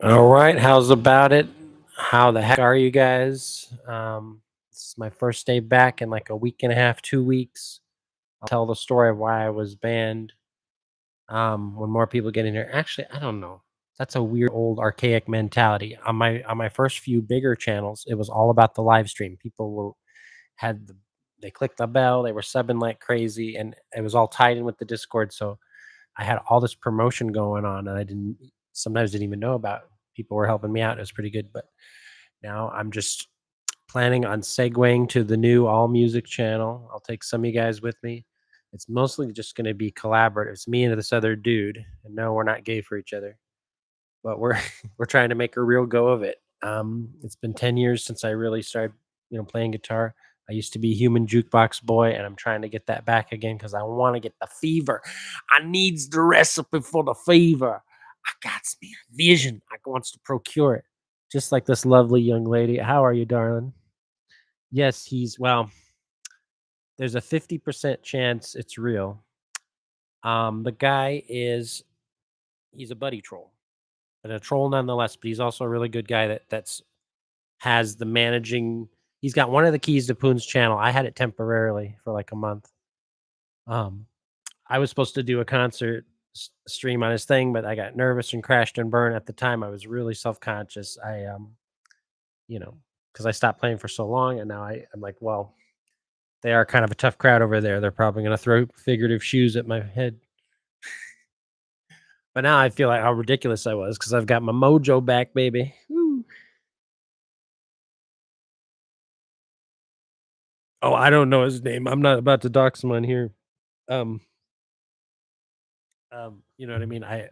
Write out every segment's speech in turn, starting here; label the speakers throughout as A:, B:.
A: All right, how's about it? How the heck are you guys? This is my first day back in like a week and a half, 2 weeks. I'll tell the story of why I was banned. When more people get in here. Actually, I don't know. That's a weird old archaic mentality. On my first few bigger channels, it was all about the live stream. People were had the, they clicked the bell, they were subbing like crazy, and it was all tied in with the Discord. So I had all this promotion going on, and I didn't sometimes didn't even know about. People were helping me out. It was pretty good, but now I'm just planning on segueing to the new all music channel. I'll take some of you guys with me. It's mostly just going to be collaborative. It's me and this other dude, and no, we're not gay for each other, but we're we're trying to make a real go of it. It's been 10 years since I really started, playing guitar. I used to be a human jukebox boy, and I'm trying to get that back again because I want to get the fever. I needs the recipe for the fever. I got me a vision. I wants to procure it, just like this lovely young lady. How are you, darling? Yes, well. There's a 50% chance it's real. The guy he's a buddy troll, but a troll nonetheless. But he's also a really good guy that's has the managing. He's got one of the keys to Poon's channel. I had it temporarily for like a month. Um, I was supposed to do a concert stream on his thing, but I got nervous and crashed and burned. At the time, I was really self conscious. You know, because I stopped playing for so long, and now I'm like, well, they are kind of a tough crowd over there. They're probably going to throw figurative shoes at my head. But now I feel like how ridiculous I was because I've got my mojo back, baby. Woo. Oh, I don't know his name. I'm not about to dox him on here. Um, you know what I mean? I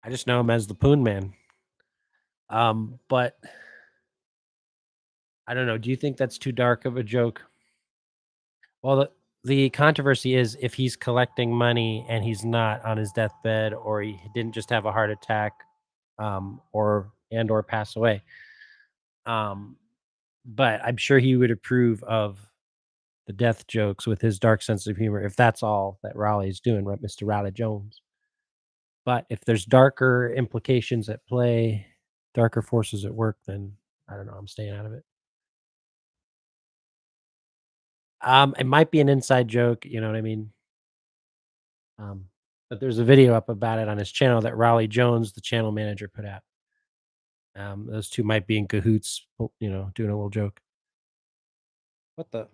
A: just know him as the Poon Man. But I don't know. Do you think that's too dark of a joke? Well, the controversy is if he's collecting money and he's not on his deathbed, or he didn't just have a heart attack, or pass away. Um, but I'm sure he would approve of the death jokes with his dark sense of humor if that's all that Raleigh's doing, right, Mr. Raleigh Jones. But if there's darker implications at play, darker forces at work, then I don't know. I'm staying out of it. It might be an inside joke, you know what I mean? Um, but there's a video up about it on his channel that Raleigh Jones, the channel manager, put out. Those two might be in cahoots, doing a little joke. What the?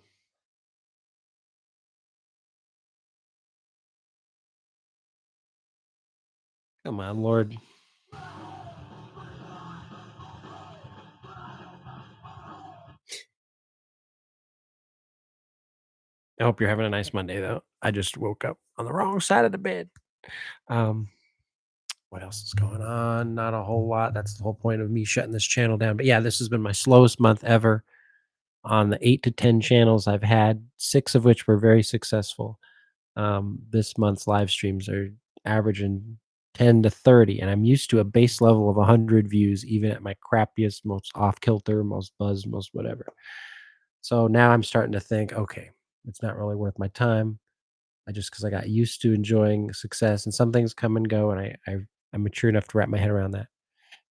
A: Come on, Lord. I hope you're having a nice Monday, though. I just woke up on the wrong side of the bed. Um, what else is going on? Not a whole lot. That's the whole point of me shutting this channel down. But yeah, this has been my slowest month ever. On the 8 to 10 channels I've had, 6 of which were very successful. This month's live streams are averaging 10 to 30, and I'm used to a base level of 100 views, even at my crappiest, most off kilter, most buzz, most whatever. So now I'm starting to think, okay, it's not really worth my time. Because I got used to enjoying success, and some things come and go, and I'm mature enough to wrap my head around that.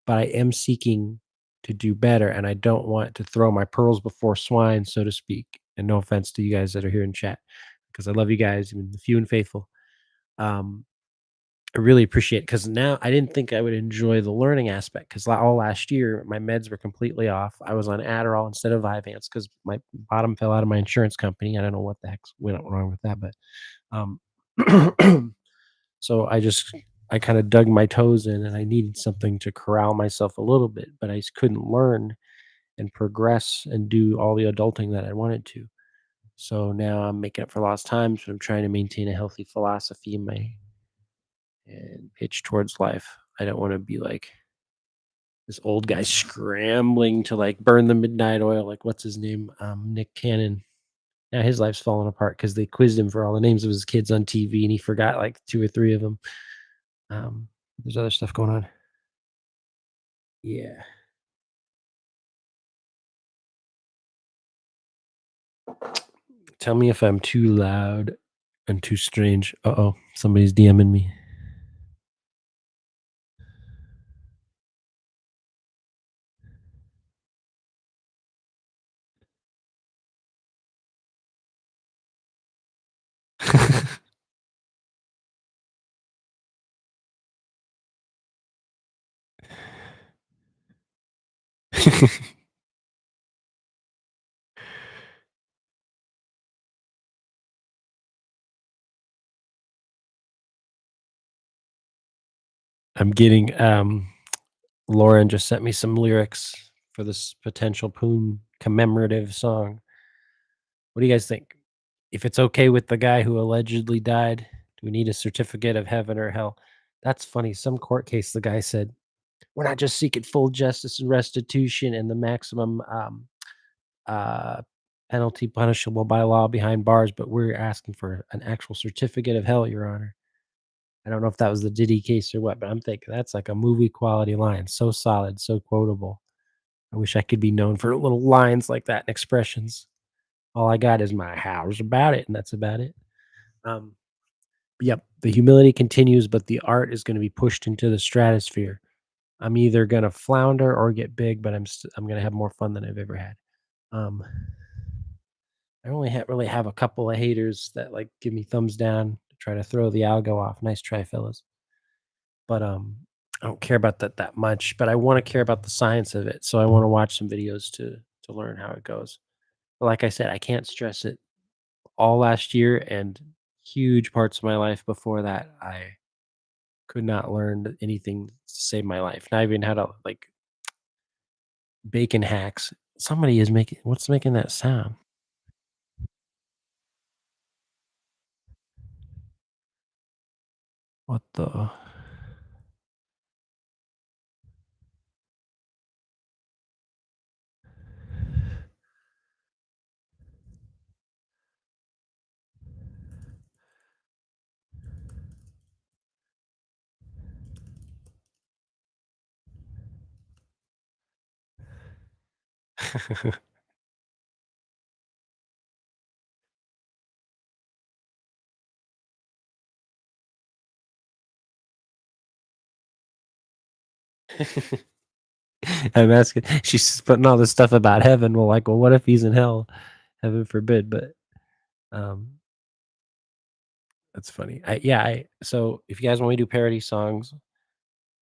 A: But I am seeking to do better, and I don't want to throw my pearls before swine, so to speak. And no offense to you guys that are here in chat, because I love you guys, even the few and faithful. Um, I really appreciate it because now I didn't think I would enjoy the learning aspect because all last year my meds were completely off. I was on Adderall instead of Vyvanse because my bottom fell out of my insurance company. I don't know what the heck went wrong with that, but um, so I kind of dug my toes in, and I needed something to corral myself a little bit, but I just couldn't learn and progress and do all the adulting that I wanted to. So now I'm making up for lost times, but I'm trying to maintain a healthy philosophy in my and pitch towards life. I don't want to be like this old guy scrambling to like burn the midnight oil, like what's his name? Nick Cannon. Now his life's falling apart because they quizzed him for all the names of his kids on TV and he forgot like 2 or 3 of them. There's other stuff going on. Yeah. Tell me if I'm too loud and too strange. Uh-oh, somebody's DMing me. I'm getting, Lauren just sent me some lyrics for this potential Poon commemorative song. What do you guys think? If it's okay with the guy who allegedly died, do we need a certificate of heaven or hell? That's funny. Some court case, the guy said, "We're not just seeking full justice and restitution and the maximum uh, penalty punishable by law behind bars, but we're asking for an actual certificate of hell, Your Honor." I don't know if that was the Diddy case or what, but I'm thinking that's like a movie quality line. So solid, so quotable. I wish I could be known for little lines like that and expressions. All I got is my "how's about it," and that's about it. Um, yep, the humility continues, but the art is going to be pushed into the stratosphere. I'm either going to flounder or get big, but I'm going to have more fun than I've ever had. Um, I only really have a couple of haters that like give me thumbs down to try to throw the algo off. Nice try, fellas. But I don't care about that that much. But I want to care about the science of it, so I want to watch some videos to learn how it goes. But like I said, I can't stress it. All last year and huge parts of my life before that, I could not learn anything to save my life. Not even how to like bacon hacks. Somebody is making what's making that sound? What the I'm asking. She's putting all this stuff about heaven. Well, like, well, what if he's in hell? Heaven forbid. But um, that's funny. So if you guys want me to do parody songs,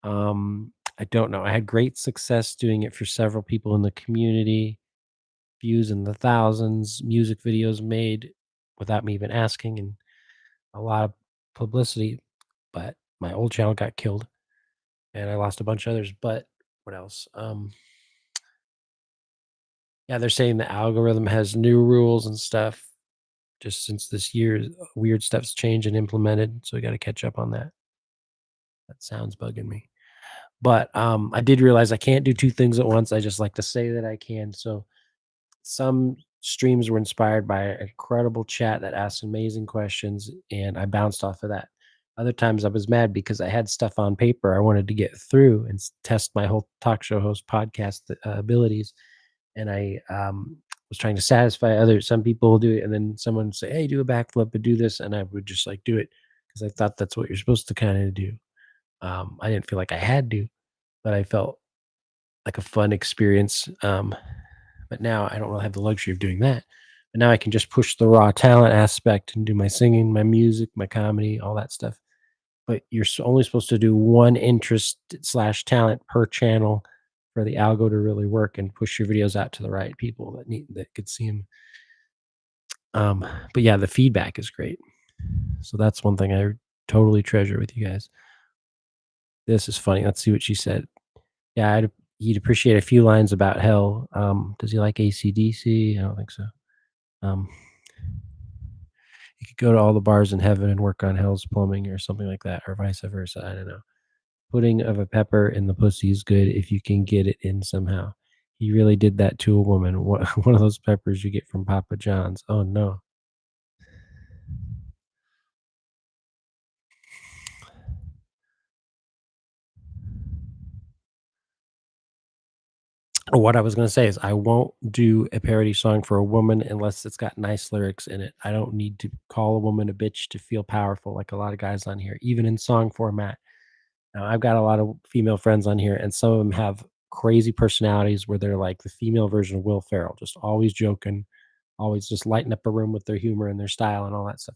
A: I don't know. I had great success doing it for several people in the community. Views in the thousands. Music videos made without me even asking, and a lot of publicity. But my old channel got killed, and I lost a bunch of others. But what else? Yeah, they're saying the algorithm has new rules and stuff just since this year. Weird stuff's changed and implemented, so we got to catch up on that. That sounds bugging me. But I did realize I can't do two things at once. I just like to say that I can. So some streams were inspired by an incredible chat that asked amazing questions, and I bounced off of that. Other times I was mad because I had stuff on paper I wanted to get through and test my whole talk show host podcast abilities, and I was trying to satisfy others. Some people will do it, and then someone would say, "Hey, do a backflip and do this," and I would just like do it because I thought that's what you're supposed to kind of do. I didn't feel like I had to, but I felt like a fun experience. But now I don't really have the luxury of doing that. But now I can just push the raw talent aspect and do my singing, my music, my comedy, all that stuff. But you're only supposed to do one interest slash talent per channel for the algo to really work and push your videos out to the right people that could see them. But yeah, the feedback is great. So that's one thing I totally treasure with you guys. This is funny. Let's see what she said. Yeah, he'd appreciate a few lines about hell. Does he like AC/DC? I don't think so. Um, he could go to all the bars in heaven and work on hell's plumbing or something like that, or vice versa. I don't know. Pudding of a pepper in the pussy is good if you can get it in somehow. He really did that to a woman. What, one of those peppers you get from Papa John's. Oh no. What I was gonna say is I won't do a parody song for a woman unless it's got nice lyrics in it. I don't need to call a woman a bitch to feel powerful like a lot of guys on here, even in song format. Now, I've got a lot of female friends on here, and some of them have crazy personalities where they're like the female version of Will Ferrell, just always joking, always just lighting up a room with their humor and their style and all that stuff.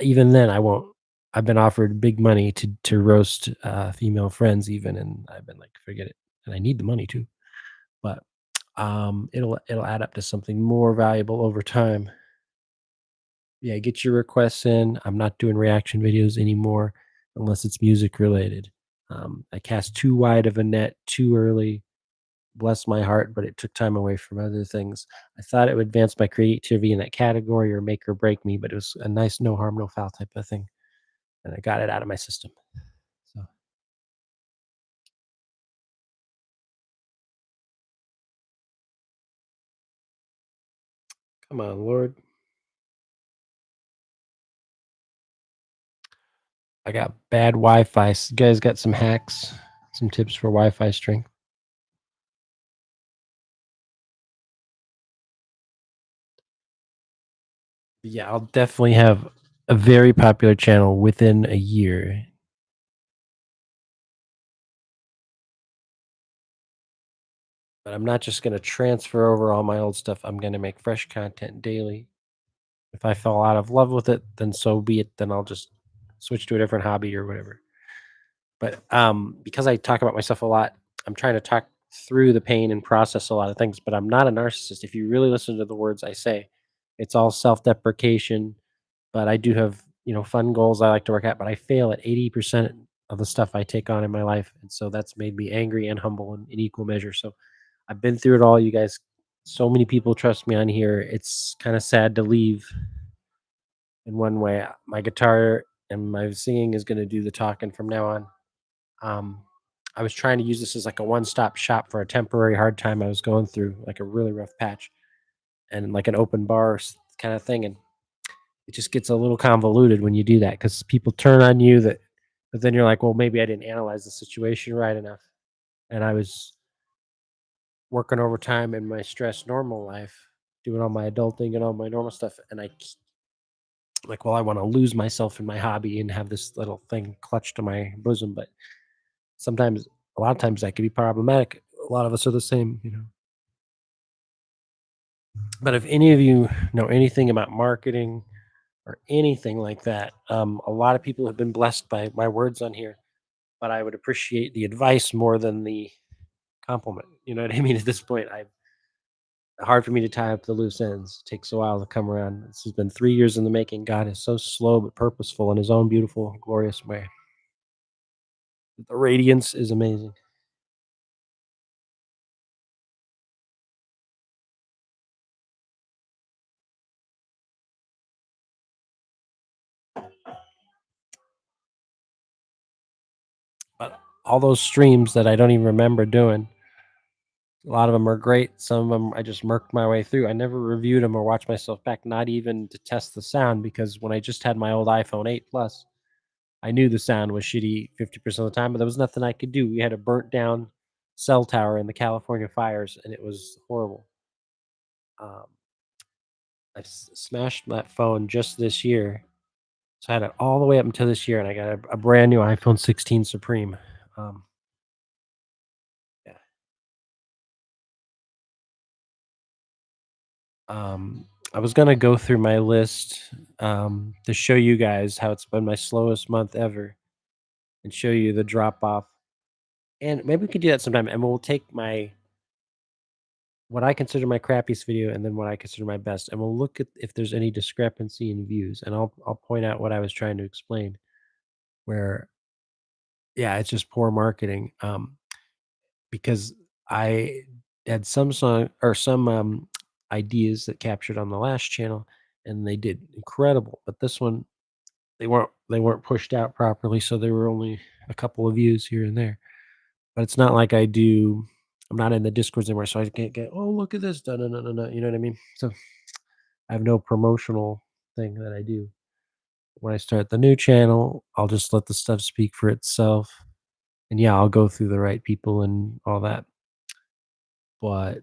A: Even then, I won't. I've been offered big money to roast female friends even, and I've been like, forget it. And I need the money too. but it'll add up to something more valuable over time. Yeah, get your requests in. I'm not doing reaction videos anymore unless it's music related. I cast too wide of a net too early. Bless my heart, but it took time away from other things. I thought it would advance my creativity in that category or make or break me, but it was a nice no harm, no foul type of thing. And I got it out of my system. So come on, Lord. I got bad Wi-Fi. You guys got some hacks, some tips for Wi-Fi strength? Yeah, I'll definitely have a very popular channel within a year. But I'm not just gonna transfer over all my old stuff. I'm gonna make fresh content daily. If I fell out of love with it, then so be it. Then I'll just switch to a different hobby or whatever. But because I talk about myself a lot, I'm trying to talk through the pain and process a lot of things. But I'm not a narcissist. If you really listen to the words I say, it's all self-deprecation. But I do have fun goals I like to work at. But I fail at 80% of the stuff I take on in my life, and so that's made me angry and humble in equal measure. So I've been through it all. You guys, so many people trust me on here. It's kind of sad to leave in one way. My guitar and my singing is going to do the talking from now on. Um, I was trying to use this as like a one-stop shop for a temporary hard time I was going through, like a really rough patch, and like an open bar kind of thing. And it just gets a little convoluted when you do that because people turn on you that, but then you're like, well, maybe I didn't analyze the situation right enough, and I was working overtime in my stress normal life, doing all my adulting and all my normal stuff, and like, well, I want to lose myself in my hobby and have this little thing clutched to my bosom, but sometimes, a lot of times, that can be problematic. A lot of us are the same. But if any of you know anything about marketing or anything like that, a lot of people have been blessed by my words on here. But I would appreciate the advice more than the compliment. You know what I mean? At this point, I hard for me to tie up the loose ends. It takes a while to come around. This has been 3 years in the making. God is so slow but purposeful in His own beautiful, glorious way. The radiance is amazing. But all those streams that I don't even remember doing, a lot of them are great. Some of them I just murked my way through. I never reviewed them or watched myself back, not even to test the sound, because when I just had my old iPhone 8 Plus, I knew the sound was shitty 50% of the time, but there was nothing I could do. We had a burnt down cell tower in the California fires, and it was horrible. Um, smashed that phone just this year. So I had it all the way up until this year, and I got a brand new iPhone 16 Supreme. Um, yeah. I was gonna go through my list to show you guys how it's been my slowest month ever, and show you the drop off. And maybe we could do that sometime, and we'll take my what I consider my crappiest video and then what I consider my best, and we'll look at if there's any discrepancy in views, and I'll point out what I was trying to explain. Where yeah, it's just poor marketing. Because I had some song or some ideas that captured on the last channel, and they did incredible. But this one, they weren't pushed out properly, so there were only a couple of views here and there. But it's not like I do. I'm not in the discords anymore, so I can't get. Oh, look at this! No, no, no, no, no. You know what I mean? So I have no promotional thing that I do. When I start the new channel, I'll just let the stuff speak for itself. And yeah, I'll go through the right people and all that. But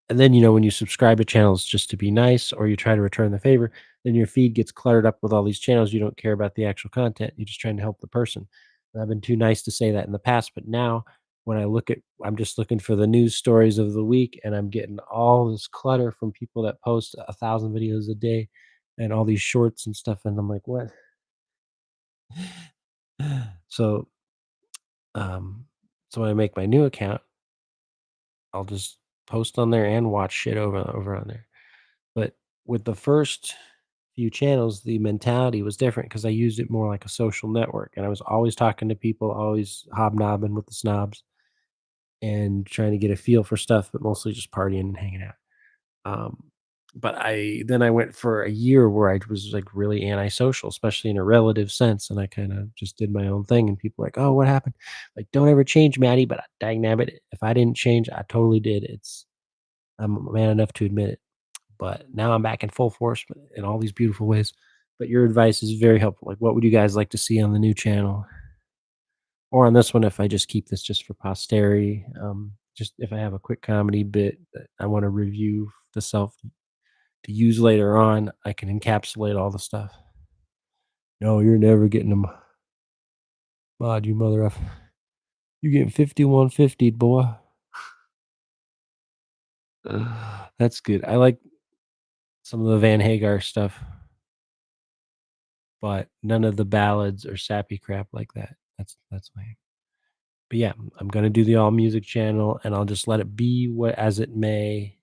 A: and then, when you subscribe to channels just to be nice or you try to return the favor, then your feed gets cluttered up with all these channels. You don't care about the actual content. You're just trying to help the person. And I've been too nice to say that in the past, but now when I'm just looking for the news stories of the week, and I'm getting all this clutter from people that post 1,000 videos a day and all these shorts and stuff. And I'm like, what? So, um, so when I make my new account, I'll just post on there and watch shit over on there. But with the first few channels, the mentality was different because I used it more like a social network, and I was always talking to people, always hobnobbing with the snobs and trying to get a feel for stuff, but mostly just partying and hanging out. Um, but I went for a year where I was, like, really antisocial, especially in a relative sense, and I kinda just did my own thing, and people were like, "Oh, what happened?" Like, "Don't ever change, Maddie," but dangnabbit, if I didn't change, I totally did. I'm man enough to admit it. But now I'm back in full force in all these beautiful ways. But your advice is very helpful. Like, what would you guys like to see on the new channel? Or on this one, if I just keep this just for posterity, just if I have a quick comedy bit that I want to review to self to use later on, I can encapsulate all the stuff. No, you're never getting them, mod, you mother of. You getting 5150, boy. That's good. I like some of the Van Hagar stuff, but none of the ballads or sappy crap like that. That's lame. But yeah, I'm gonna do the all music channel, and I'll just let it be what as it may,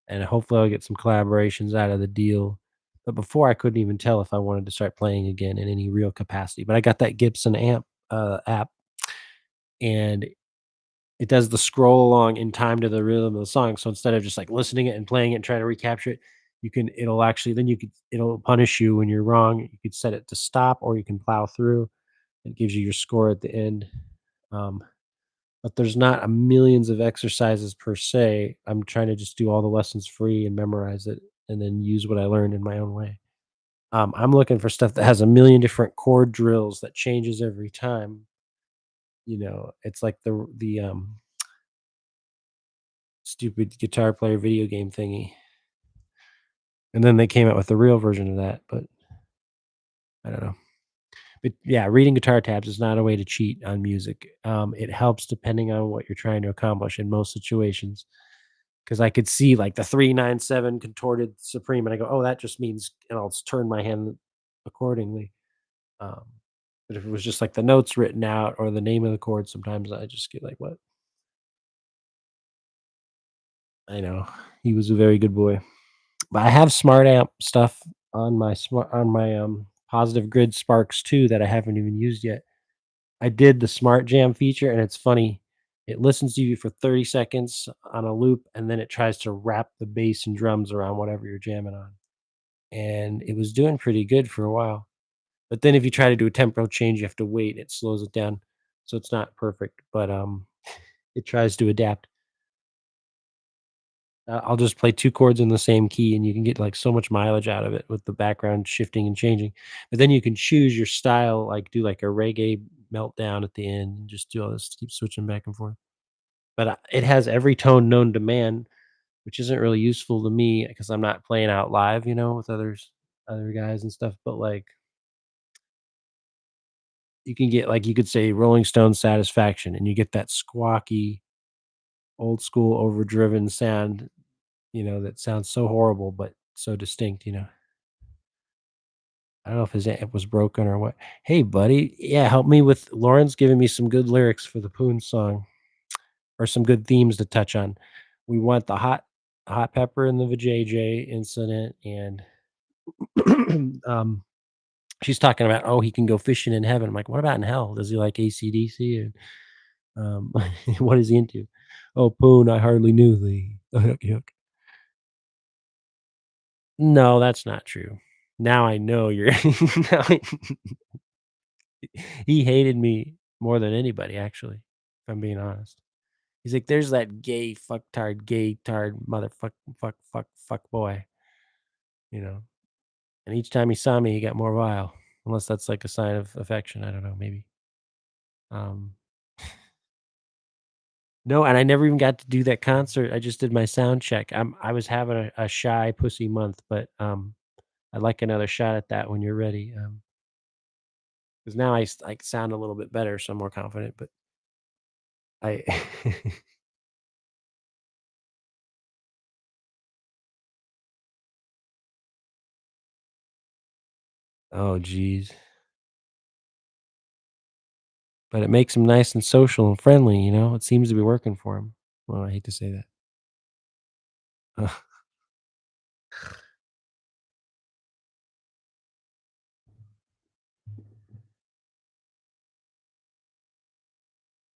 A: and hopefully I'll get some collaborations out of the deal. But before I couldn't even tell if I wanted to start playing again in any real capacity. But I got that Gibson app, and it does the scroll along in time to the rhythm of the song. So instead of just like listening it and playing it and trying to recapture it, it'll actually then it'll punish you when you're wrong. You could set it to stop or you can plow through. It gives you your score at the end. Um, but there's not a millions of exercises per se. I'm trying to just do all the lessons free and memorize it and then use what I learned in my own way. I'm looking for stuff that has a million different chord drills that changes every time. It's like the stupid guitar player video game thingy. And then they came out with the real version of that, but I don't know. But yeah, reading guitar tabs is not a way to cheat on music. It helps depending on what you're trying to accomplish in most situations. Because I could see like the 397 contorted supreme, and I go, "Oh, that just means," and I'll turn my hand accordingly. Um, but if it was just like the notes written out or the name of the chord, sometimes I just get like, "What?" I know he was a very good boy. But I have smart amp stuff on my positive grid Sparks too that I haven't even used yet. I did the smart jam feature, and it's funny. It listens to you for 30 seconds on a loop, and then it tries to wrap the bass and drums around whatever you're jamming on. And it was doing pretty good for a while. But then if you try to do a tempo change, you have to wait. It slows it down, so it's not perfect. But it tries to adapt. I'll just play 2 chords in the same key, and you can get, like, so much mileage out of it with the background shifting and changing. But then you can choose your style, like, do, like, a reggae meltdown at the end and just do all this, keep switching back and forth. But, it has every tone known to man, which isn't really useful to me because 'cause I'm not playing out live, with other guys and stuff, but, like, you can get, like, you could say Rolling Stone Satisfaction, and you get that squawky, old school, overdriven sound, that sounds so horrible, but so distinct. I don't know if his amp was broken or what. Hey, buddy. Yeah, help me with Lauren's giving me some good lyrics for the Poon song or some good themes to touch on. We want the hot pepper in the vajayjay incident, and she's talking about, oh, he can go fishing in heaven. I'm like, what about in hell? Does he like AC/DC? And what is he into? Oh, Poon, I hardly knew thee. Yuck, yuck. No, that's not true. Now I know you're. now I- he hated me more than anybody, actually, if I'm being honest. He's like, "There's that gay tard motherfuck fuck boy," you know? And each time he saw me, he got more vile, unless that's like a sign of affection, I don't know, maybe. Um, no, and I never even got to do that concert, I just did my sound check. I was having a shy pussy month, but, I'd like another shot at that when you're ready, 'cause now I sound a little bit better, so I'm more confident, but I Oh, geez. But it makes him nice and social and friendly, It seems to be working for him. Well, I hate to say that.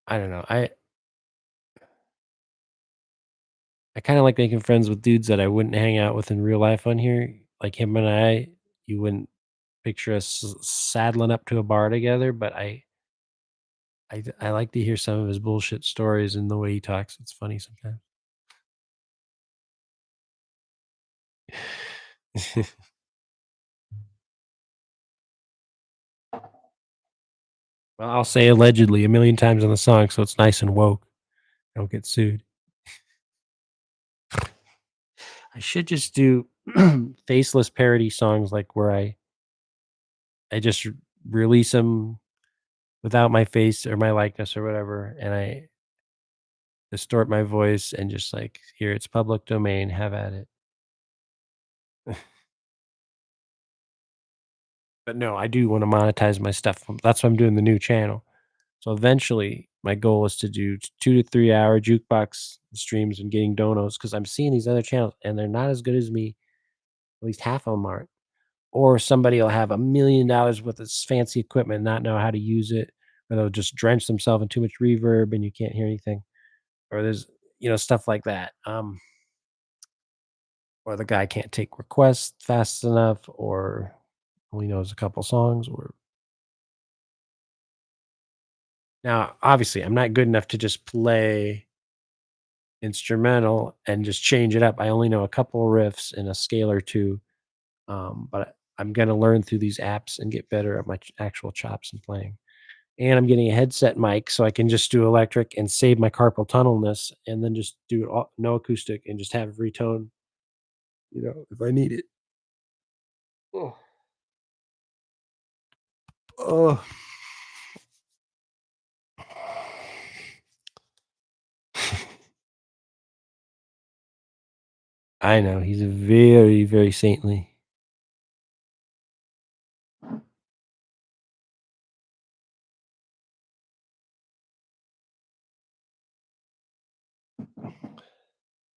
A: I don't know. I kinda like making friends with dudes that I wouldn't hang out with in real life on here. Like him and you wouldn't picture us saddling up to a bar together, but I like to hear some of his bullshit stories and the way he talks. It's funny sometimes. Well, I'll say allegedly a million times on the song, so it's nice and woke. I don't get sued. I should just do faceless parody songs, like, where I just release them without my face or my likeness or whatever, and I distort my voice and just, like, "Here, it's public domain, have at it." But no, I do wanna monetize my stuff. That's why I'm doing the new channel. So eventually, my goal is to do 2 to 3 hour jukebox streams and getting donos because 'cause I'm seeing these other channels, and they're not as good as me, at least half of them aren't. Or somebody will have $1,000,000 with this fancy equipment, not know how to use it, or they'll just drench themselves in too much reverb and you can't hear anything, or there's, stuff like that. Or the guy can't take requests fast enough, or only knows a couple songs, or now, obviously, I'm not good enough to just play instrumental and just change it up. I only know a couple riffs and a scale or 2, but I'm gonna learn through these apps and get better at my actual chops and playing. And I'm getting a headset mic so I can just do electric and save my carpal tunnelness and then just do it all no acoustic and just have it retone, if I need it. Oh. Oh. I know, he's very, very saintly.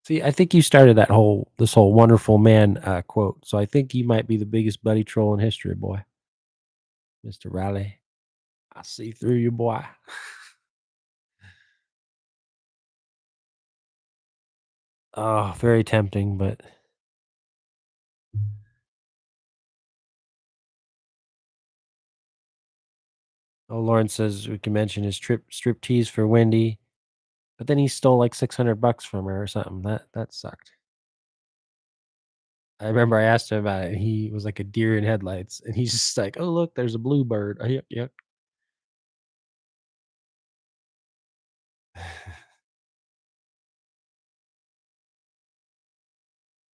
A: See, I think you started this whole "wonderful man," quote, so I think you might be the biggest buddy troll in history, boy, Mr. Riley. I see through you, boy. Oh, very tempting, but oh, Lauren says we can mention his strip tease for Wendy, but then he stole like 600 bucks from her or something. That sucked. I remember I asked him about it. He was like a deer in headlights, and he's just like, "Oh, look, there's a bluebird." Yuck, yuck.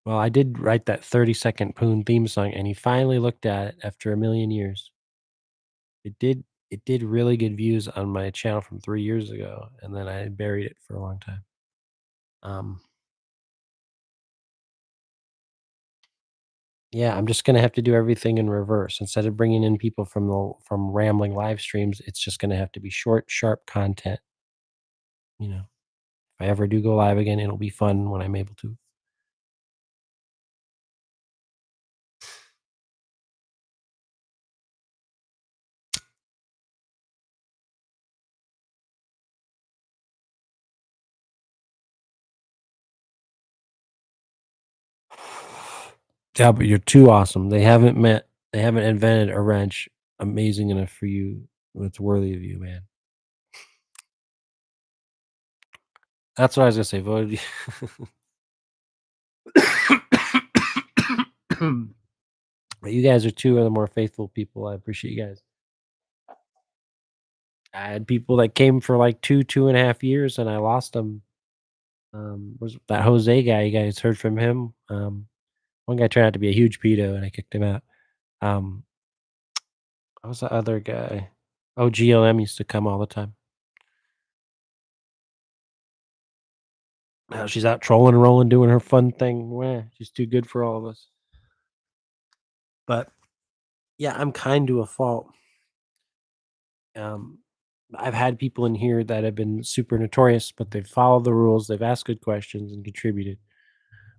A: Well, I did write that 30-second Poon theme song, and he finally looked at it after a million years. It did really good views on my channel from 3 years ago, and then I buried it for a long time. Um, yeah, I'm just gonna have to do everything in reverse. Instead of bringing in people from rambling live streams, it's just gonna have to be short, sharp content, you know? If I ever do go live again, it'll be fun when I'm able to. Yeah, but you're too awesome. They haven't invented a wrench amazing enough for you that's worthy of you, man. That's what I was gonna say, voted But you guys are 2 of the more faithful people. I appreciate you guys. I had people that came for like 2.5 years, and I lost them. Was that Jose guy, you guys heard from him? One guy turned out to be a huge pedo, and I kicked him out. Um, what was the other guy? Oh, GLM used to come all the time. Now she's out trolling and rolling, doing her fun thing. Meh, she's too good for all of us. But yeah, I'm kind to a fault. Um, I've had people in here that have been super notorious, but they've followed the rules, they've asked good questions and contributed.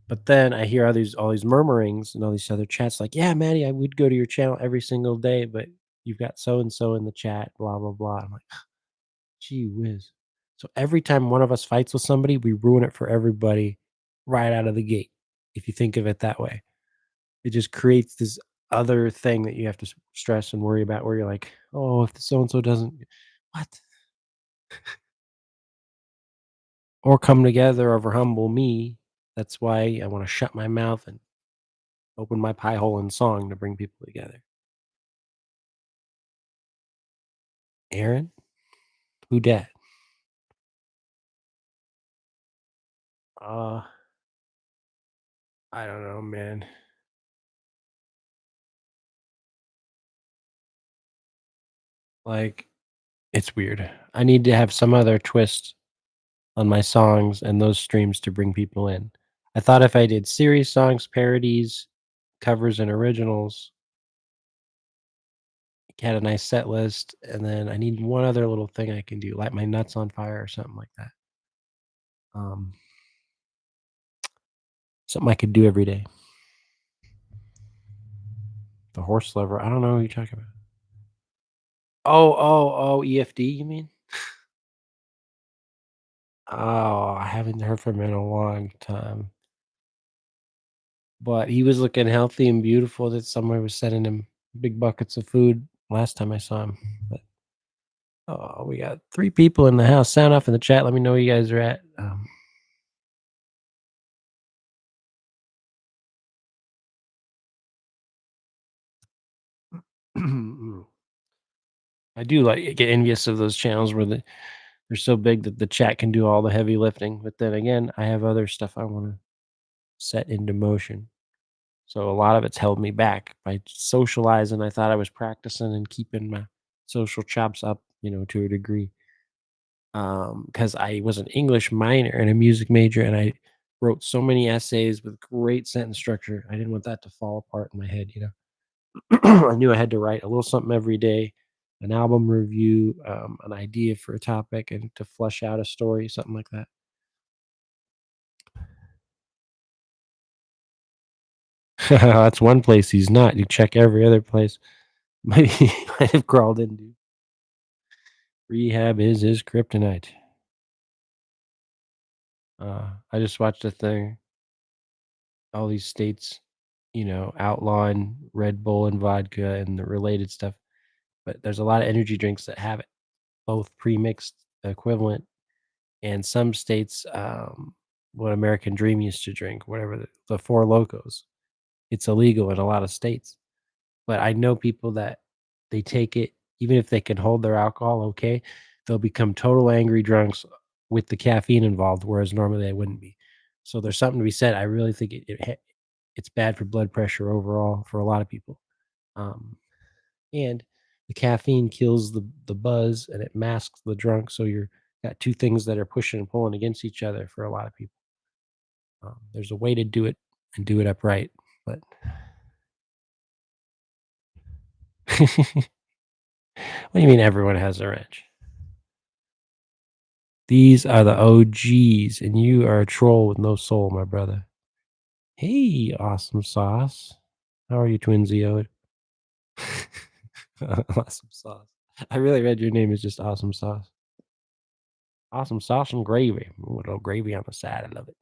A: But then I hear all these murmurings and all these other chats like, "Yeah, Maddie, I would go to your channel every single day, but you've got so and so in the chat, blah blah blah." I'm like, "Gee whiz." So every time one of us fights with somebody, we ruin it for everybody right out of the gate. If you think of it that way, it just creates this other thing that you have to stress and worry about where you're like, "Oh, if so and so doesn't what?" Or come together over humble me. That's why I wanna shut my mouth and open my pie hole in song to bring people together. Aaron? Who dat? Uh, I don't know, man. Like, it's weird. I need to have some other twist on my songs and those streams to bring people in. I thought if I did serious songs, parodies, covers, and originals, had a nice set list, and then I need one other little thing I can do, light my nuts on fire or something like that. Um, something I could do every day. The horse lover. I don't know who you're talking about. EFD, you mean? Oh, I haven't heard from him in a long time. But he was looking healthy and beautiful that somebody was sending him big buckets of food last time I saw him. But oh, we got 3 people in the house. Sound off in the chat. Let me know where you guys are at. I do like get envious of those channels where they're so big that the chat can do all the heavy lifting. But then again, I have other stuff I want to set into motion. So a lot of it's held me back by socializing. I thought I was practicing and keeping my social chops up, to a degree. Because I was an English minor and a music major, and I wrote so many essays with great sentence structure. I didn't want that to fall apart in my head. I knew I had to write a little something every day, an album review, an idea for a topic, and to flesh out a story, something like that. That's one place he's not. You check every other place. Maybe he might have crawled into. Rehab is his kryptonite. I just watched a thing. All these states, outlawing Red Bull and vodka and the related stuff. But there's a lot of energy drinks that have it, both pre-mixed equivalent, and some states, what American Dream used to drink, whatever the Four Locos, it's illegal in a lot of states. But I know people that they take it, even if they can hold their alcohol okay, they'll become total angry drunks with the caffeine involved, whereas normally they wouldn't be. So there's something to be said. I really think it's bad for blood pressure overall for a lot of people. Um, and the caffeine kills the buzz and it masks the drunk. So you're got two things that are pushing and pulling against each other for a lot of people. There's a way to do it and do it upright, but what do you mean everyone has a wrench? These are the OGs, and you are a troll with no soul, my brother. Hey, awesome sauce. How are you, Twinzio? Awesome sauce. I really read your name is just awesome sauce. Awesome sauce and gravy. Ooh, a little gravy on the side. I love it.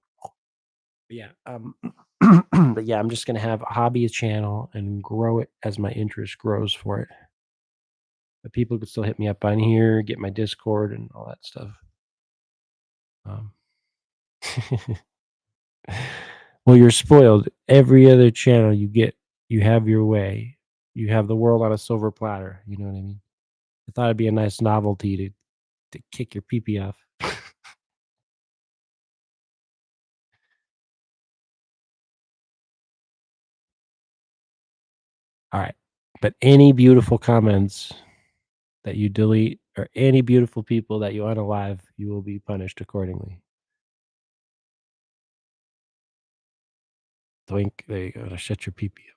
A: But yeah, but yeah, I'm just gonna have a hobby channel and grow it as my interest grows for it. But people could still hit me up on here, get my Discord and all that stuff. Um, well, you're spoiled. Every other channel you have your way. You have the world on a silver platter. You know what I mean? I thought it'd be a nice novelty to kick your pee pee off. All right. But any beautiful comments that you delete or any beautiful people that you unalive, you will be punished accordingly. Twink. There you go. To shut your pee pee up.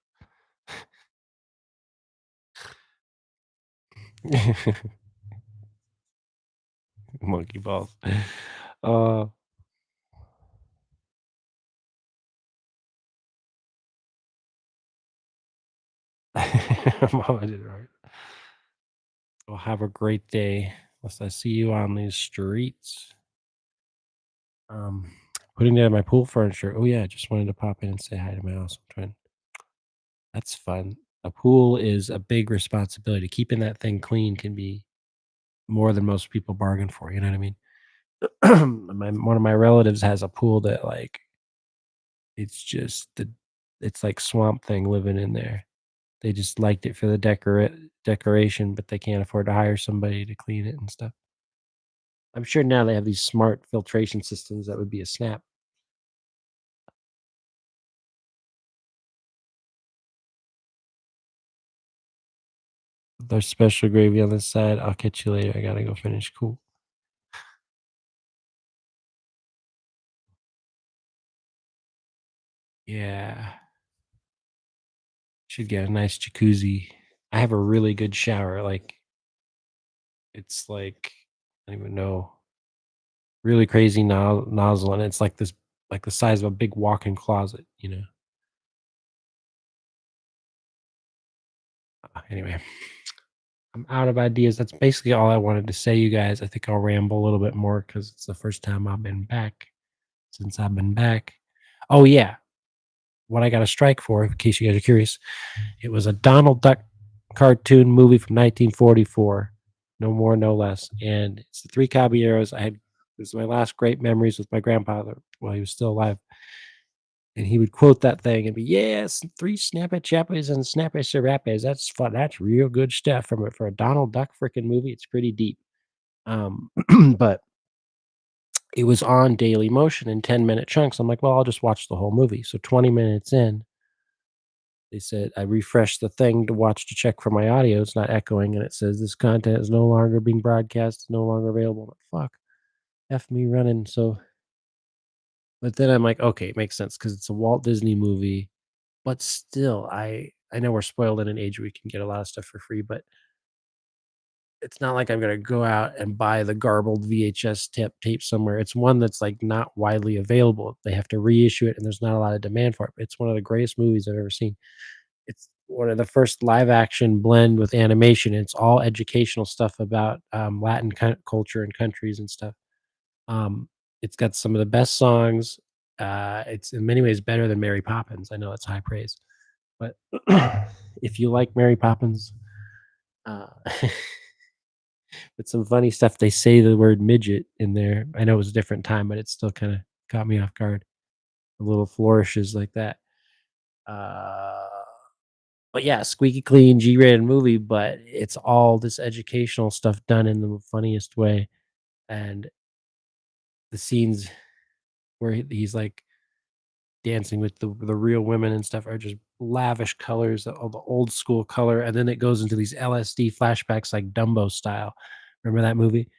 A: Monkey balls. Uh, Mama did it right. Well, have a great day. Unless I see you on these streets. Um, putting down my pool furniture. Oh yeah, I just wanted to pop in and say hi to my awesome twin. That's fun. A pool is a big responsibility. Keeping that thing clean can be more than most people bargain for. You know what I mean? One of my relatives has a pool that like it's just it's like Swamp Thing living in there. They just liked it for the decoration, but they can't afford to hire somebody to clean it and stuff. I'm sure now they have these smart filtration systems that would be a snap. There's special gravy on this side. I'll catch you later. I gotta go finish. Cool. Yeah. Should get a nice jacuzzi. I have a really good shower. Like it's like I don't even know. Really crazy nozzle, and it's like this like the size of a big walk-in closet, you know? Anyway, I'm out of ideas. That's basically all I wanted to say, you guys. I think I'll ramble a little bit more because it's the first time I've been back since I've been back. Oh, yeah. What I got a strike for, in case you guys are curious, it was a Donald Duck cartoon movie from 1944. No more, no less. And it's the Three Caballeros. This is my last great memories with my grandfather while he was still alive. And he would quote that thing and be, "Yes, 3 Snapper Chappers and Snapper Serapes. That's fun. That's real good stuff from for a Donald Duck freaking movie. It's pretty deep." Um, but it was on Daily Motion in 10-minute chunks. I'm like, "Well, I'll just watch the whole movie." So 20 minutes in, they said I refreshed the thing to watch to check for my audio. It's not echoing, and it says, "This content is no longer being broadcast. It's no longer available." I'm like, fuck, F me running. So, but then I'm like, okay, it makes sense because it's a Walt Disney movie. But still, I know we're spoiled in an age where we can get a lot of stuff for free, but it's not like I'm gonna go out and buy the garbled VHS tape somewhere. It's one that's, like, not widely available. They have to reissue it, and there's not a lot of demand for it. It's one of the greatest movies I've ever seen. It's one of the first live action blend with animation. It's all educational stuff about, Latin culture and countries and stuff. Um, it's got some of the best songs. It's in many ways better than Mary Poppins. I know it's high praise. But if you like Mary Poppins, uh, with some funny stuff, they say the word midget in there. I know it was a different time, but it still kind of caught me off guard. A little flourishes like that. Uh, but yeah, squeaky clean, G-rated movie, but it's all this educational stuff done in the funniest way. And the scenes where he's like dancing with the real women and stuff are just lavish colors, all the old school color, and then it goes into these LSD flashbacks like Dumbo style. Remember that movie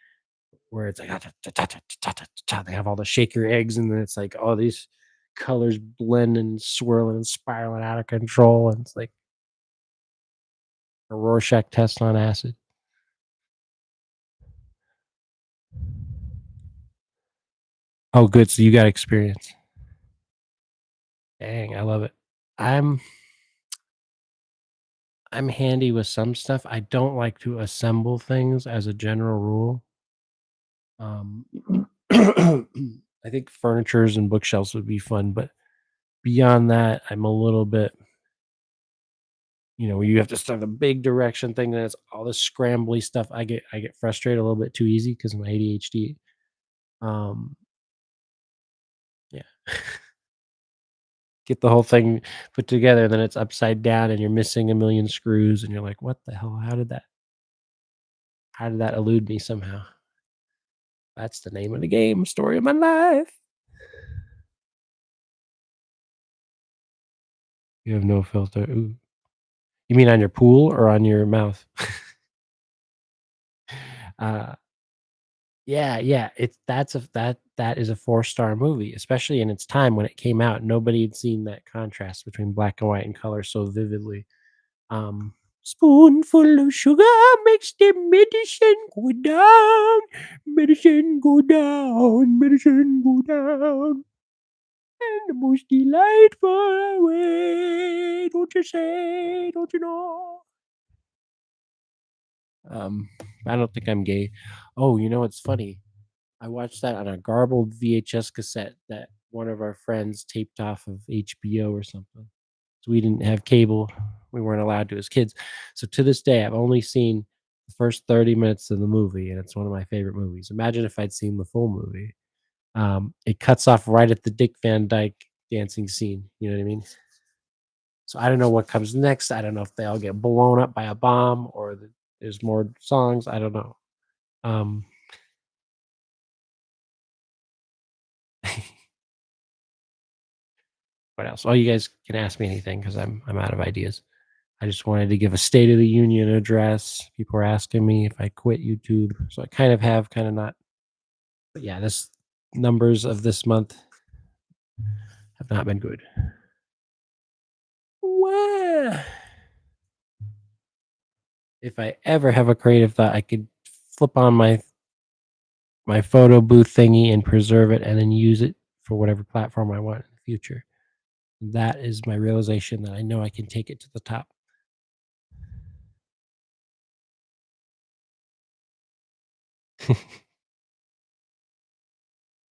A: where it's like they have all the shake your eggs, and then it's like all these colors blend and swirling and spiraling out of control, and it's like a Rorschach test on acid. Oh, good. So you got experience. Dang, I love it. I'm I'm handy with some stuff. I don't like to assemble things as a general rule. Um, I think furnitures and bookshelves would be fun, but beyond that, I'm a little bit, where you have to start a big direction thing, and it's all this scrambly stuff. I get frustrated a little bit too easy because of my ADHD. Um, yeah. Get the whole thing put together, then it's upside down and you're missing a million screws and you're like, "What the hell? How did that elude me somehow?" That's the name of the game, story of my life. You have no filter. Ooh. You mean on your pool or on your mouth? Uh, yeah, yeah, that is a four-star movie, especially in its time when it came out. Nobody had seen that contrast between black and white and color so vividly. Um, Spoonful of sugar makes the medicine go down, medicine go down, medicine go down. And the most delightful way, don't you say, don't you know? Um, I don't think I'm gay. Oh, you know what's funny? I watched that on a garbled VHS cassette that one of our friends taped off of HBO or something. So we didn't have cable. We weren't allowed to as kids. So to this day, I've only seen the first 30 minutes of the movie, and it's one of my favorite movies. Imagine if I'd seen the full movie. It cuts off right at the Dick Van Dyke dancing scene. You know what I mean? So I don't know what comes next. I don't know if they all get blown up by a bomb or there's more songs. I don't know. Um, what else? Oh, you guys can ask me anything because I'm out of ideas. I just wanted to give a State of the Union address. People are asking me if I quit YouTube, so I kind of have, kind of not. But yeah, this numbers of this month have not been good. Well, if I ever have a creative thought, I could flip on my photo booth thingy and preserve it, and then use it for whatever platform I want in the future. That is my realization that I know I can take it to the top.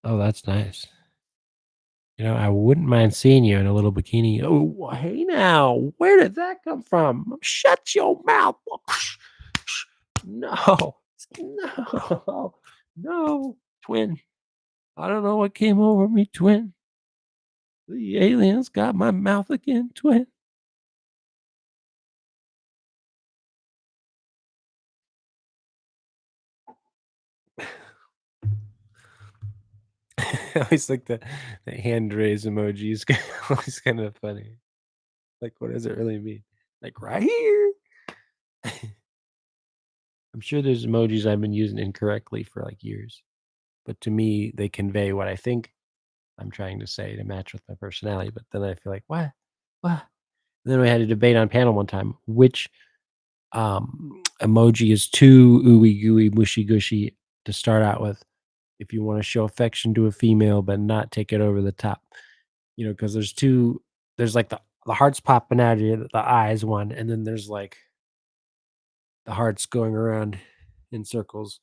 A: Oh, that's nice. You know, I wouldn't mind seeing you in a little bikini. Oh, hey now, where did that come from? Shut your mouth. No, no, no, twin. I don't know what came over me, twin. The aliens got my mouth again, twin. I always like the hand raise emojis. Always kind of funny. Like, what does it really mean? Like right here. I'm sure there's emojis I've been using incorrectly for like years, but to me, they convey what I think I'm trying to say to match with my personality. But then I feel like, what? What? Then we had a debate on panel one time which emoji is too ooey gooey, mushy gushy to start out with if you want to show affection to a female, but not take it over the top. You know, because there's like the hearts popping out of you, the eyes one, and then there's like the hearts going around in circles.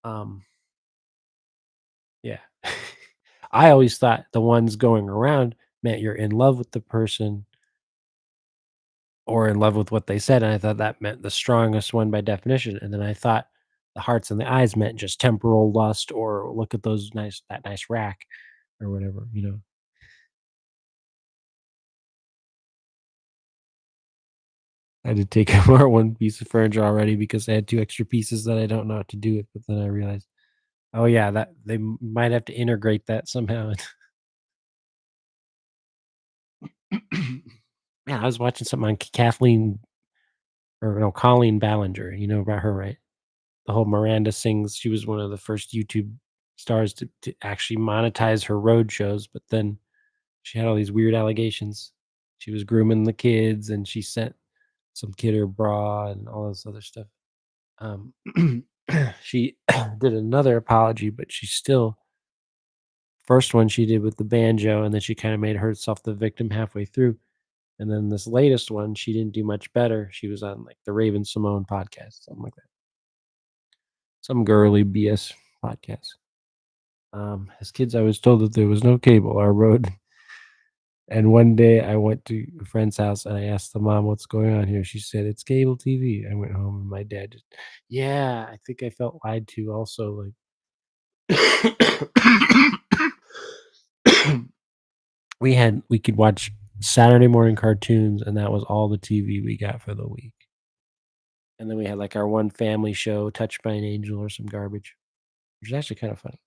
A: Um, yeah. I always thought the ones going around meant you're in love with the person or in love with what they said, and I thought that meant the strongest one by definition, and then I thought the hearts and the eyes meant just temporal lust or look at those that nice rack or whatever, you know? I had to take apart one piece of furniture already because I had 2 extra pieces that I don't know what to do with, but then I realized, oh, yeah, that they might have to integrate that somehow. Yeah, I was watching something on Kathleen or no, Colleen Ballinger, you know about her, right? The whole Miranda Sings, she was one of the first YouTube stars to actually monetize her road shows, but then she had all these weird allegations. She was grooming the kids, and she sent some kid her bra and all this other stuff. Um, she did another apology, but she still first one she did with the banjo, and then she kinda made herself the victim halfway through, and then this latest one, she didn't do much better. She was on, like, the Raven Simone podcast, something like that. Some girly BS podcast. As kids, I was told that there was no cable our road. And one day I went to a friend's house and I asked the mom, "What's going on here?" She said, "It's cable TV." I went home and my dad just, yeah, I think I felt lied to also. Like, we could watch Saturday morning cartoons and that was all the TV we got for the week. And then we had like our one family show, Touched by an Angel or some garbage, which is actually kind of funny.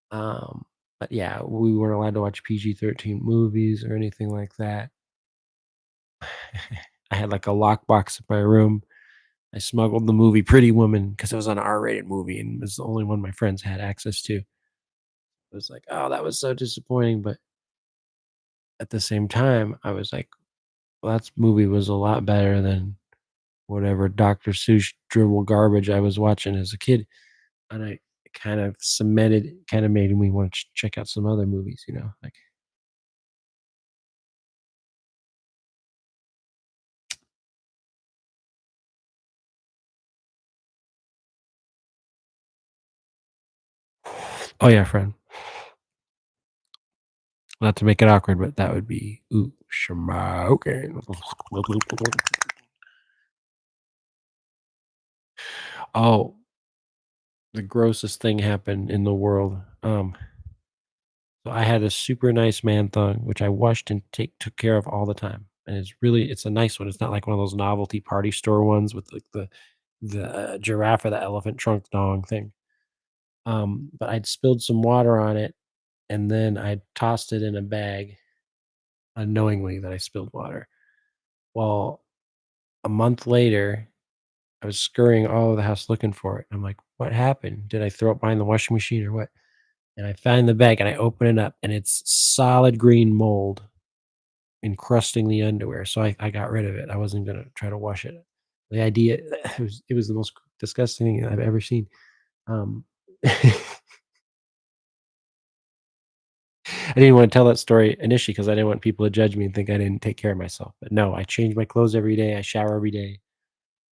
A: Um, but yeah, we weren't allowed to watch PG-13 movies or anything like that. I had like a lockbox in my room. I smuggled the movie Pretty Woman because it was an R-rated movie and it was the only one my friends had access to. It was like, oh, that was so disappointing. But at the same time, I was like, well, that movie was a lot better than whatever Dr. Seuss dribble garbage I was watching as a kid. And I kind of cemented, kind of made me want to check out some other movies, you know, like Oh yeah, friend. Not to make it awkward, but that would be ooh, smoking. Oh, the grossest thing happened in the world. So I had a super nice man thong, which I washed and took care of all the time. And it's a nice one. It's not like one of those novelty party store ones with like the giraffe or the elephant trunk dong thing. But I'd spilled some water on it and then I tossed it in a bag unknowingly that I spilled water. Well, a month later, I was scurrying all over the house looking for it. I'm like, what happened? Did I throw it behind the washing machine or what? And I find the bag and I open it up and it's solid green mold encrusting the underwear. So I got rid of it. I wasn't gonna try to wash it. The idea it was the most disgusting thing I've ever seen. Um, I didn't want to tell that story initially because I didn't want people to judge me and think I didn't take care of myself. But no, I change my clothes every day. I shower every day.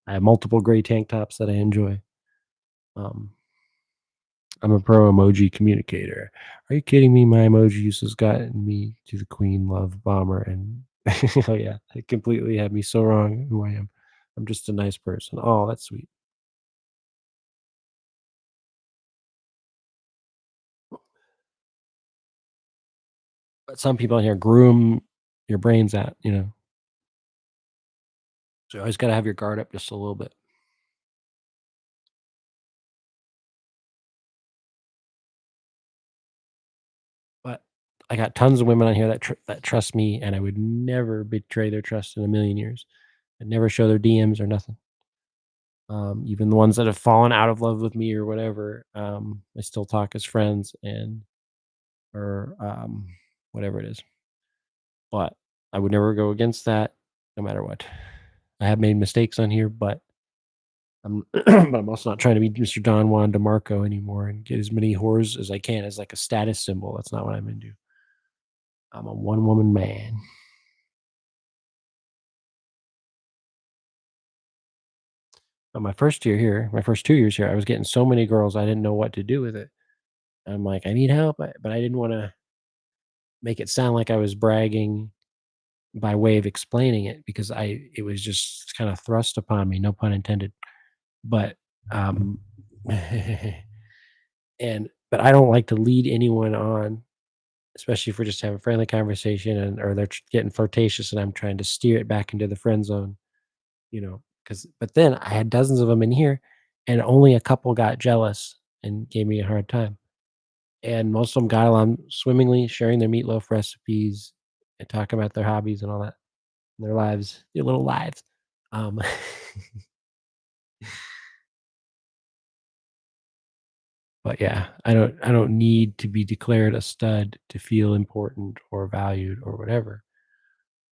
A: I have multiple gray tank tops that I enjoy. Um, I'm a pro emoji communicator. Are you kidding me? My emoji use has gotten me to the queen love bomber, and oh yeah, it completely had me so wrong who I am. I'm just a nice person. Oh, that's sweet. But some people in here groom your brains out, you know. So you always got to have your guard up just a little bit. But I got tons of women on here that trust me, and I would never betray their trust in a million years. I'd never show their DMs or nothing. Even the ones that have fallen out of love with me or whatever, I still talk as friends and or whatever it is. But I would never go against that, no matter what. I have made mistakes on here, but but I'm also not trying to be Mr. Don Juan DeMarco anymore and get as many whores as I can as like a status symbol. That's not what I'm into. I'm a one woman man. But my first year here, my first 2 years here, I was getting so many girls, I didn't know what to do with it. I'm like, I need help, but I didn't want to make it sound like I was bragging by way of explaining it because it was just kind of thrust upon me, no pun intended. But um, but I don't like to lead anyone on, especially if we're just having friendly conversation or they're getting flirtatious and I'm trying to steer it back into the friend zone, you know. Because but then I had dozens of them in here, and only a couple got jealous and gave me a hard time. And most of them got along swimmingly, sharing their meatloaf recipes and talking about their hobbies and all that, their lives, their little lives. Um, but yeah, I don't need to be declared a stud to feel important or valued or whatever.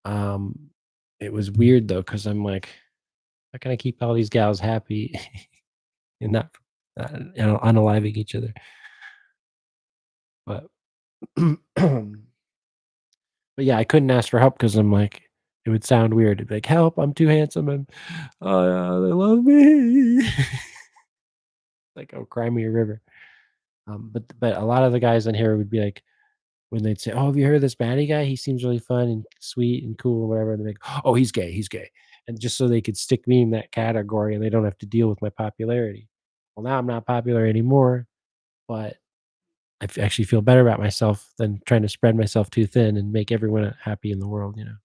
A: Um, it was weird though, because I'm like, how can I keep all these gals happy and not, unaliving each other? But but yeah, I couldn't ask for help because I'm like, it would sound weird. It'd be like, help, I'm too handsome and they love me. Like, oh, cry me a river. But a lot of the guys in here would be like, when they'd say, "Oh, have you heard of this baddie guy? He seems really fun and sweet and cool, or whatever." And they're like, "Oh, he's gay," and just so they could stick me in that category, and they don't have to deal with my popularity. Well, now I'm not popular anymore, but actually feel better about myself than trying to spread myself too thin and make everyone happy in the world. You know.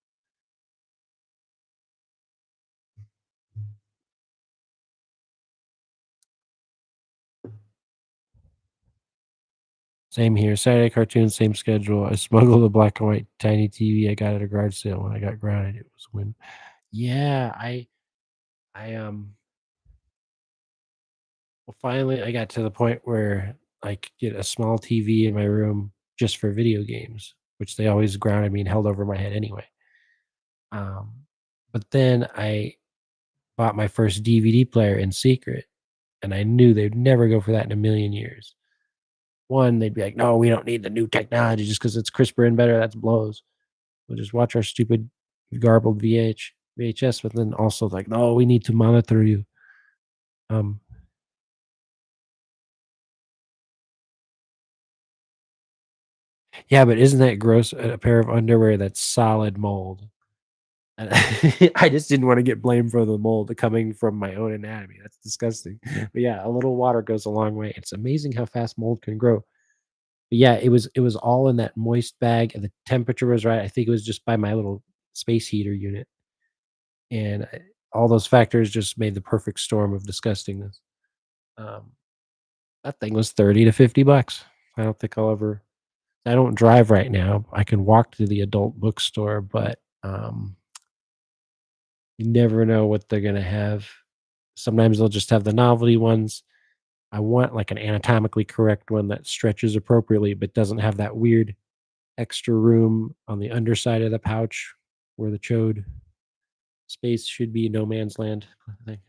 A: Same here. Saturday cartoons, same schedule. I smuggled a black and white tiny TV I got at a garage sale when I got grounded. It was a win. Yeah, I well, finally, I got to the point where I could get a small TV in my room just for video games, which they always grounded me and held over my head anyway. Um, but then I bought my first DVD player in secret, and I knew they'd never go for that in a million years. One, they'd be like, "No, we don't need the new technology just because it's crisper and better. That's blows. We'll just watch our stupid garbled VHS." But then also like, "No, we need to monitor you." Um, Yeah, but isn't that gross? A pair of underwear that's solid mold. And I just didn't wanna get blamed for the mold coming from my own anatomy. That's disgusting. But yeah, a little water goes a long way. It's amazing how fast mold can grow. But yeah, it was all in that moist bag, and the temperature was right. I think it was just by my little space heater unit, and all those factors just made the perfect storm of disgustingness. Um, that thing was 30 to $50. I don't think I'll ever I don't drive right now. I can walk to the adult bookstore, but, you never know what they're gonna have. Sometimes they'll just have the novelty ones. I want, like, an anatomically correct one that stretches appropriately, but doesn't have that weird extra room on the underside of the pouch where the chode space should be no man's land, I think.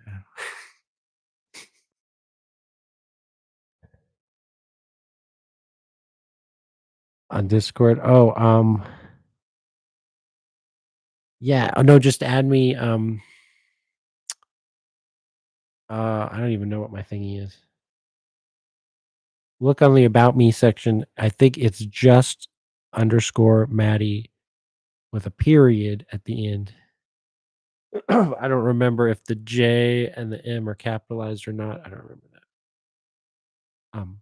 A: On Discord? Oh, yeah. Oh, no, just add me, I don't even know what my thingy is. Look on the About Me section. I think it's just underscore Maddie with a period at the end. I don't remember if the J and the M are capitalized or not. I don't remember that. Um,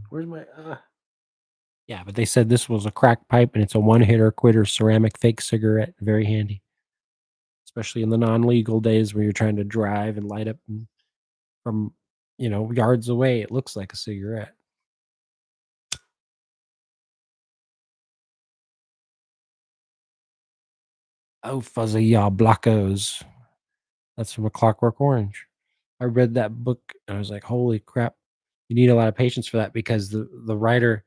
A: where's my Yeah, but they said this was a crack pipe and it's a one hitter quitter ceramic fake cigarette. Very handy, especially in the non-legal days where you're trying to drive and light up from, yards away. It looks like a cigarette. Oh, fuzzy y'all blockos. That's from A Clockwork Orange. I read that book and I was like, "Holy crap." You need a lot of patience for that because the writer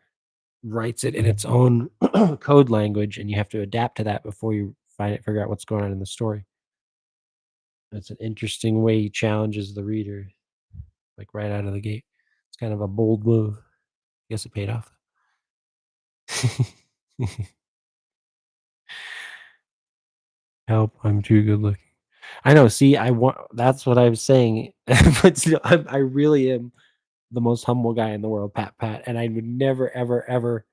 A: writes it in its own code language, and you have to adapt to that before you figure out what's going on in the story. It's an interesting way he challenges the reader, like, right out of the gate. It's kind of a bold move. Guess it paid off. Help, I'm too good looking. I know, see, I want that's what I was saying, but still, I really am the most humble guy in the world, pat, pat, and I would never, ever, ever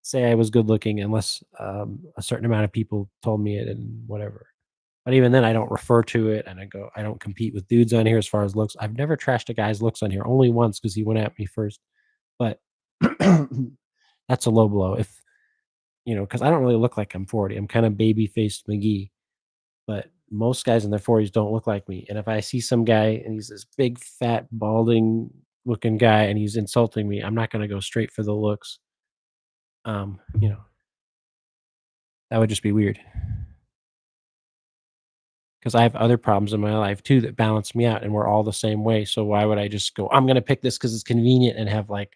A: say I was good looking unless, a certain amount of people told me it and whatever. But even then, I don't refer to it, and I don't compete with dudes on here as far as looks. I've never trashed a guy's looks on here, only once because he went at me first, but that's a low blow if because I don't really look like I'm 40. I'm kinda baby-faced McGee, but most guys in their 40s don't look like me, and if I see some guy and he's this big, fat, balding looking guy and he's insulting me, I'm not gonna go straight for the looks. Um, you know, that would just be weird. Because I have other problems in my life too that balance me out, and we're all the same way. So why would I just go, I'm gonna pick this because it's convenient and have like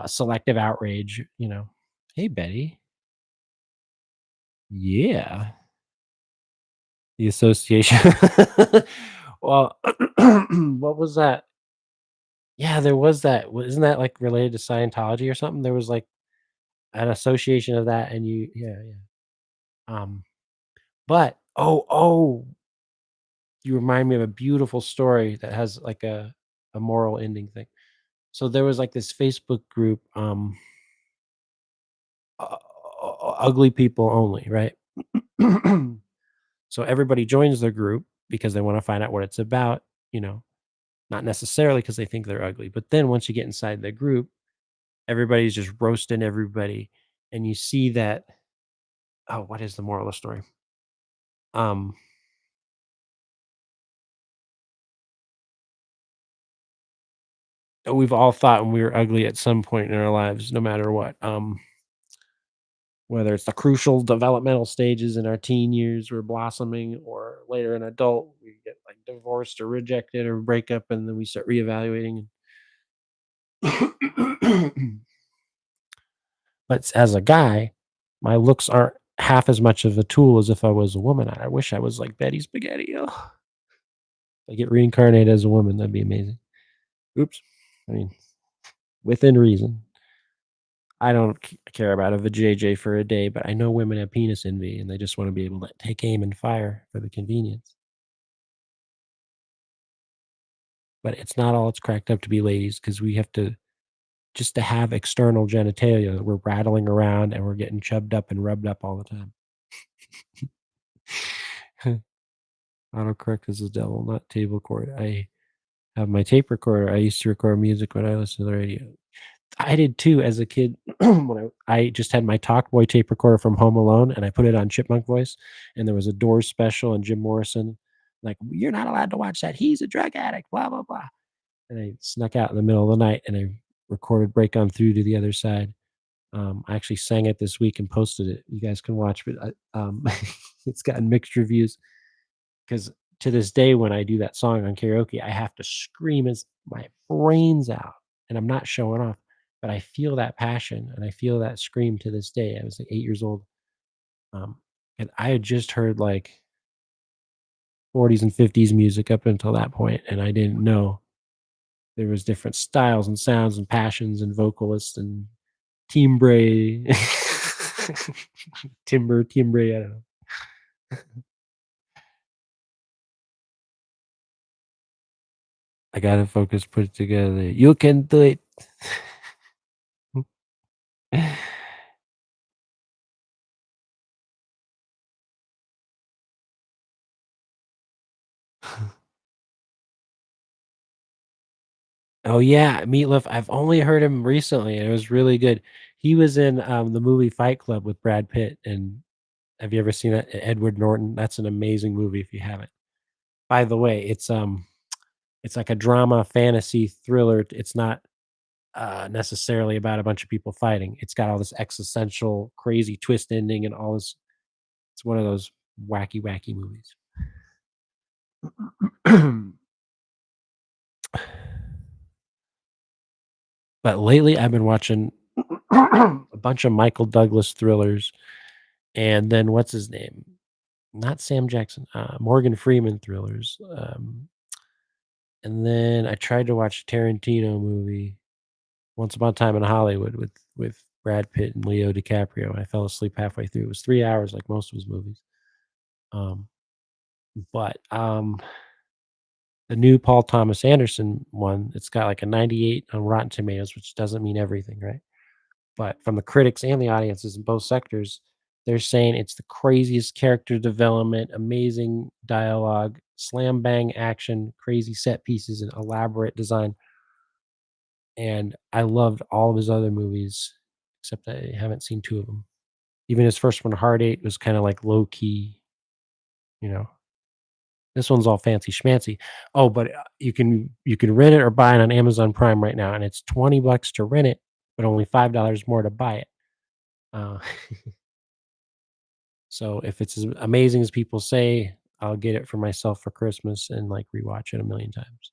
A: selective outrage, you know? Hey Betty. Yeah. The association. Well, what was that? Yeah, there was that. Isn't that like related to Scientology or something? There was like an association of that, and yeah. Um, but you remind me of a beautiful story that has like a moral ending thing. So there was like this Facebook group, ugly people only, right? So everybody joins the group because they want to find out what it's about, you know, not necessarily because they think they're ugly. But then once you get inside the group, everybody's just roasting everybody. And you see that, oh, what is the moral of the story? Um, we've all thought when we were ugly at some point in our lives, no matter what. Whether it's the crucial developmental stages in our teen years, we're blossoming, or later in adult, we get like divorced or rejected or break up, and then we start reevaluating. But as a guy, my looks aren't half as much of a tool as if I was a woman. I wish I was like Betty Spaghetti. Ugh. If I get reincarnated as a woman, that'd be amazing. Oops. I mean, within reason. I don't care about a vajayjay for a day, but I know women have penis envy, and they just wanna be able to take aim and fire for the convenience. But it's not all it's cracked up to be, ladies, because we have to just to have external genitalia, we're rattling around and we're getting chubbed up and rubbed up all the time. Autocorrect is the devil, not table cord. I have my tape recorder. I used to record music when I listened to the radio. I did too as a kid. When I just had my Talkboy tape recorder from Home Alone, and I put it on Chipmunk Voice, and there was a Doors special and Jim Morrison, like, "You're not allowed to watch that. He's a drug addict, blah, blah, blah." And I snuck out in the middle of the night, and I recorded "Break On Through to the Other Side." I actually sang it this week and posted it. You guys can watch, but it's gotten mixed reviews. Because to this day, when I do that song on karaoke, I have to scream as my brains out, and I'm not showing off, but I feel that passion and I feel that scream to this day. I was like 8 years old, um, and I had just heard like 40s and 50s music up until that point, and I didn't know there was different styles and sounds and passions and vocalists and timbre, timbre. I don't know. I gotta focus, put it together. You can do it. Oh, yeah, Meatloaf, I've only heard him recently, and it was really good. He was in, the movie Fight Club with Brad Pitt, and have you ever seen that? Edward Norton, that's an amazing movie if you haven't. By the way, it's like a drama, fantasy, thriller, it's not, necessarily about a bunch of people fighting. It's got all this existential, crazy twist ending and all this it's one of those wacky, wacky movies. But lately, I've been watching a bunch of Michael Douglas thrillers, and then what's his name? Not Sam Jackson, Morgan Freeman thrillers. And then I tried to watch a Tarantino movie, Once Upon a Time in Hollywood, with Brad Pitt and Leo DiCaprio. And I fell asleep halfway through. It was 3 hours, like most of his movies. Um, but the new Paul Thomas Anderson one, it's got like a 98 on Rotten Tomatoes, which doesn't mean everything, right? But from the critics and the audiences in both sectors, they're saying it's the craziest character development, amazing dialogue, slam bang action, crazy set pieces, and elaborate design. And I loved all of his other movies, except I haven't seen two of them. Even his first one, Heart Eight, was kind of like low key, you know. This one's all fancy schmancy. Oh, but you can rent it or buy it on Amazon Prime right now, and it's $20 to rent it, but only $5 more to buy it. Uh, So if it's as amazing as people say, I'll get it for myself for Christmas and, like, rewatch it a million times.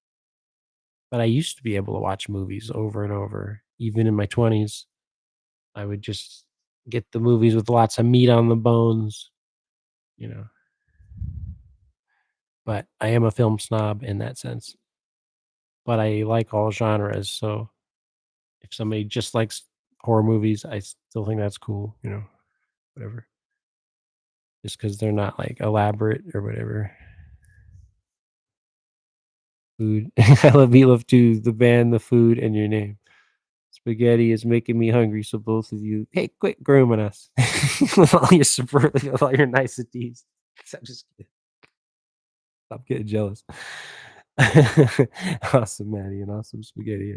A: But I used to be able to watch movies over and over. Even in my 20s, I would just get the movies with lots of meat on the bones, you know? But I am a film snob in that sense. But I like all genres, so if somebody just likes horror movies, I still think that's cool, whatever. Just because 'cause they're not, like, elaborate or whatever. Food. I love Meatloaf too, the band, the food, and your name. Spaghetti is making me hungry, so both of you, hey, quit grooming us with all your niceties. I'm just kidding. Stop getting jealous. Awesome, Maddie, and awesome spaghetti.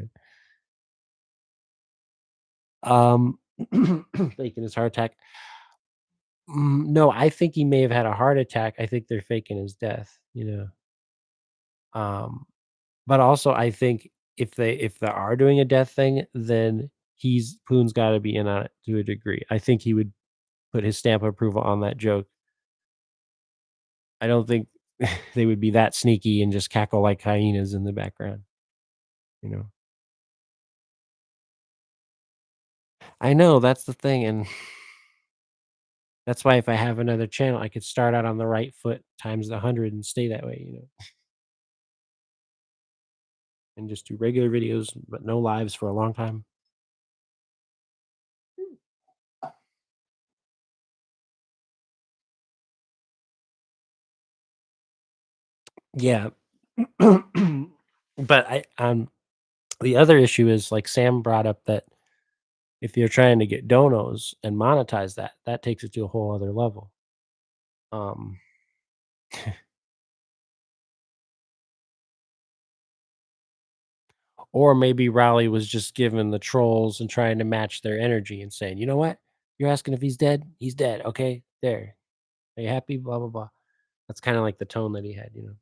A: Yeah. Faking his heart attack. No, I think he may have had a heart attack. I think they're faking his death. Um, but also I think if they are doing a death thing, then Poon's got to be in on it to a degree. I think he would put his stamp of approval on that joke. I don't think they would be that sneaky and just cackle like hyenas in the background, you know? I know, that's the thing, and that's why if I have another channel, I could start out on the right foot times the 100 and stay that way, and just do regular videos, but no lives for a long time. Yeah. But the other issue is, like Sam brought up, that if you're trying to get donos and monetize that, that takes it to a whole other level. Um, or maybe Raleigh was just giving the trolls and trying to match their energy and saying, "You know what? You're asking if he's dead? He's dead. Okay, there. Are you happy? Blah blah blah." That's kind of like the tone that he had, you know.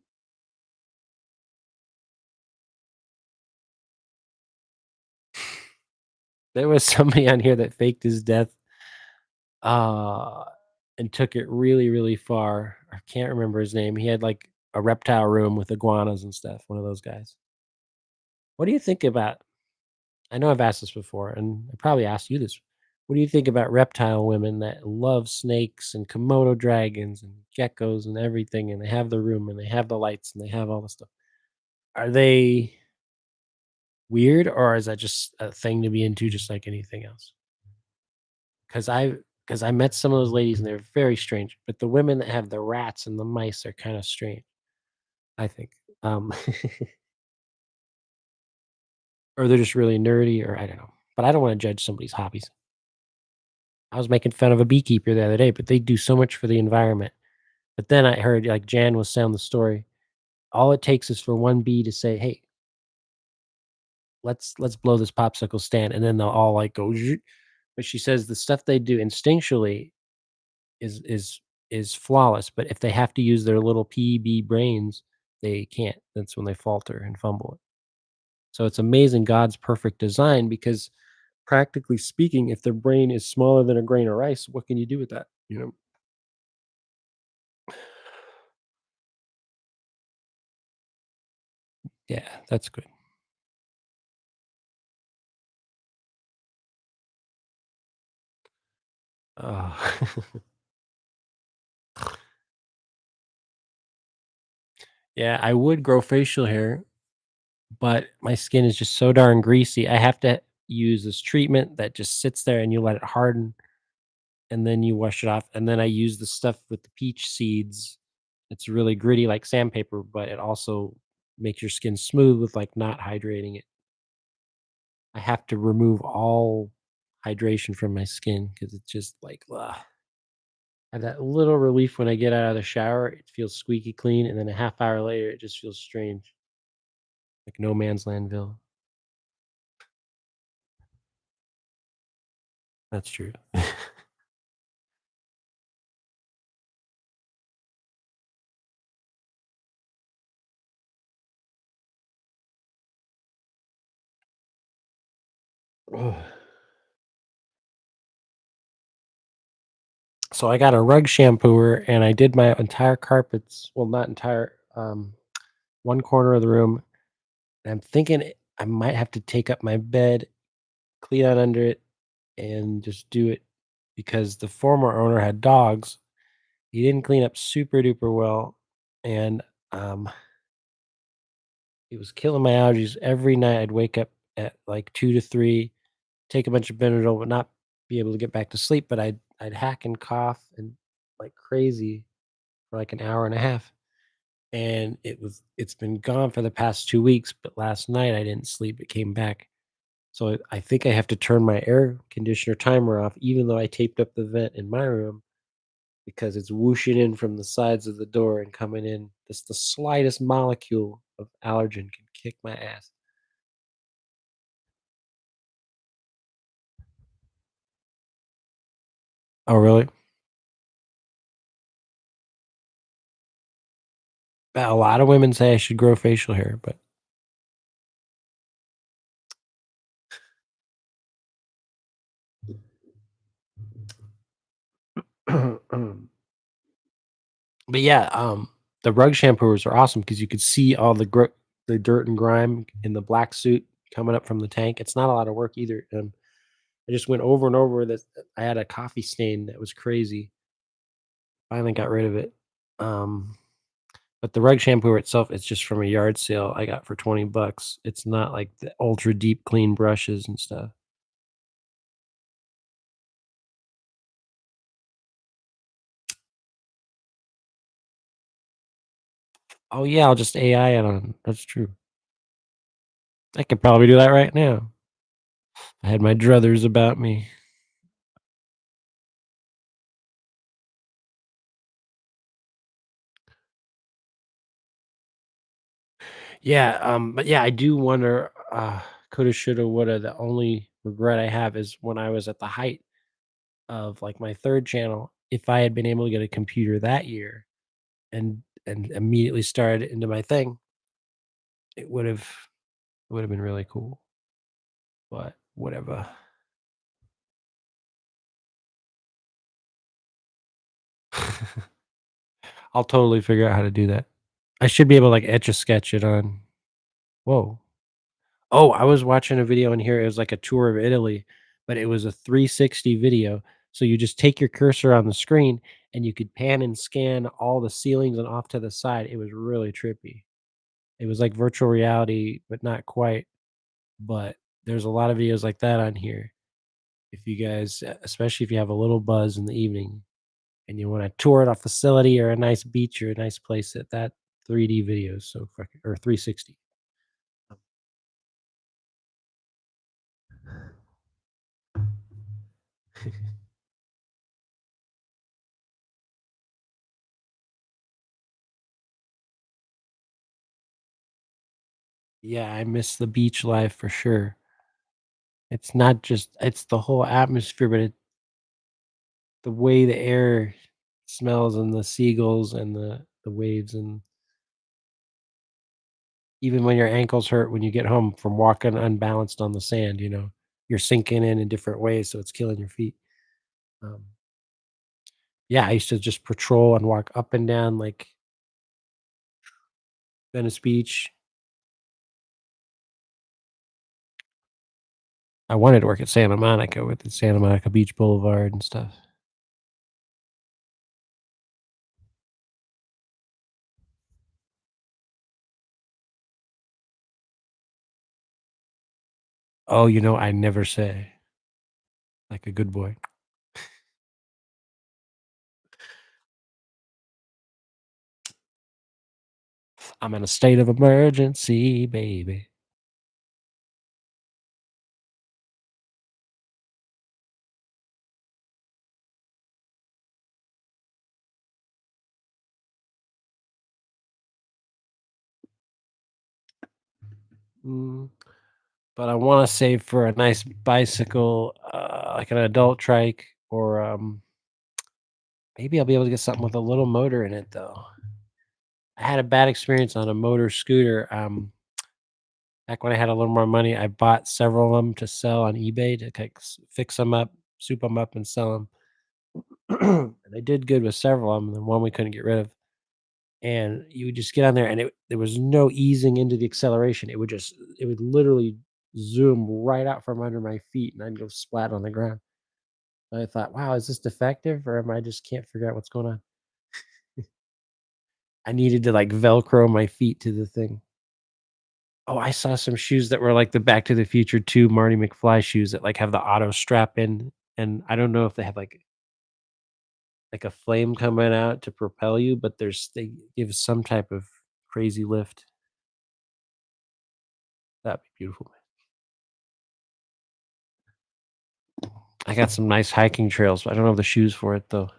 A: There was somebody on here that faked his death, uh, and took it really, really far. I can't remember his name. He had like a reptile room with iguanas and stuff. One of those guys. What do you think about? I know I've asked this before, and I probably asked you this. What do you think about reptile women that love snakes and Komodo dragons and geckos and everything, and they have the room and they have the lights and they have all the stuff? Are they weird, or is that just a thing to be into, just like anything else? Because I met some of those ladies and they're very strange, but the women that have the rats and the mice are kind of strange, I think. Um, or they're just really nerdy, or I don't know. But I don't want to judge somebody's hobbies. I was making fun of a beekeeper the other day, but they do so much for the environment. But then I heard, like Jan was telling the story, all it takes is for one bee to say, "Hey, let's blow this popsicle stand," and then they'll all like go. "Zhoot." But she says the stuff they do instinctually is is is flawless. But if they have to use their little PB brains, they can't. That's when they falter and fumble it. So it's amazing God's perfect design, because practically speaking, if their brain is smaller than a grain of rice, what can you do with that? You know? Yeah, that's good. Oh. Yeah, I would grow facial hair, but my skin is just so darn greasy. I have to use this treatment that just sits there and you let it harden and then you wash it off. And then I use the stuff with the peach seeds. It's really gritty like sandpaper, but it also makes your skin smooth with like not hydrating it. I have to remove all hydration from my skin because it's just like, ugh. I have that little relief when I get out of the shower. It feels squeaky clean. And then a half hour later, it just feels strange, like no man's landville. That's true. Ugh. So I got a rug shampooer and I did my entire carpets. Well, not entire, one corner of the room. And I'm thinking I might have to take up my bed, clean out under it, and just do it, because the former owner had dogs. He didn't clean up super duper well. And um, it was killing my allergies. Every night I'd wake up at like 2 to 3, take a bunch of Benadryl, but not be able to get back to sleep. But I'd hack and cough and like crazy for like an hour and a half. And it's been gone for the past 2 weeks, but last night I didn't sleep, it came back. So I think I have to turn my air conditioner timer off, even though I taped up the vent in my room, because it's whooshing in from the sides of the door and coming in. Just the slightest molecule of allergen can kick my ass. Oh, really? A lot of women say I should grow facial hair, but but yeah, the rug shampooers are awesome because you could see all the dirt and grime in the black suit coming up from the tank. It's not a lot of work either. I just went over and over that I had a coffee stain that was crazy. Finally got rid of it. Um, but the rug shampooer itself, it's just from a yard sale I got for 20 bucks. It's not like the ultra deep clean brushes and stuff. Oh, yeah, I'll just AI it on. That's true. I could probably do that right now. I had my druthers about me. Yeah, but yeah, I do wonder, coulda, shoulda, woulda. The only regret I have is when I was at the height of, like, my 3rd channel, if I had been able to get a computer that year and immediately started into my thing, it would've been really cool, but whatever. I'll totally figure out how to do that. I should be able to, like, Etch a Sketch it on. Whoa. Oh, I was watching a video in here, it was like a tour of Italy, but it was a 360 video. So you just take your cursor on the screen and you could pan and scan all the ceilings and off to the side. It was really trippy. It was like virtual reality, but not quite. But there's a lot of videos like that on here. If you guys, especially if you have a little buzz in the evening and you want to tour it a facility or a nice beach or a nice place, that 3D video is so fucking, or 360. Yeah, I miss the beach life for sure. It's not just it's the whole atmosphere, but the way the air smells and the seagulls and the waves, and even when your ankles hurt when you get home from walking unbalanced on the sand, you're sinking in different ways, so it's killing your feet. Um, yeah, I used to just patrol and walk up and down, like, Venice Beach. I wanted to work at Santa Monica with the Santa Monica Beach Boulevard and stuff. Oh, I never say, like a good boy. I'm in a state of emergency, baby. Mm. But I wanna save for a nice bicycle, like an adult trike, or, maybe I'll be able to get something with a little motor in it, though. I had a bad experience on a motor scooter, back when I had a little more money, I bought several of them to sell on eBay to fix them up, soup them up, and sell them. And I did good with several of them, and then one we couldn't get rid of, and you would just get on there, and there was no easing into the acceleration, it would literally zoom right out from under my feet, and I'd go splat on the ground. I thought, "Wow, is this defective or am I just can't figure out what's going on?" I needed to, like, Velcro my feet to the thing. Oh, I saw some shoes that were like the Back to the Future 2 Marty McFly shoes that, like, have the auto strap in, and I don't know if they have, like a flame coming out to propel you, but they give some type of crazy lift. That'd be beautiful. I got some nice hiking trails, but I don't have the shoes for it, though.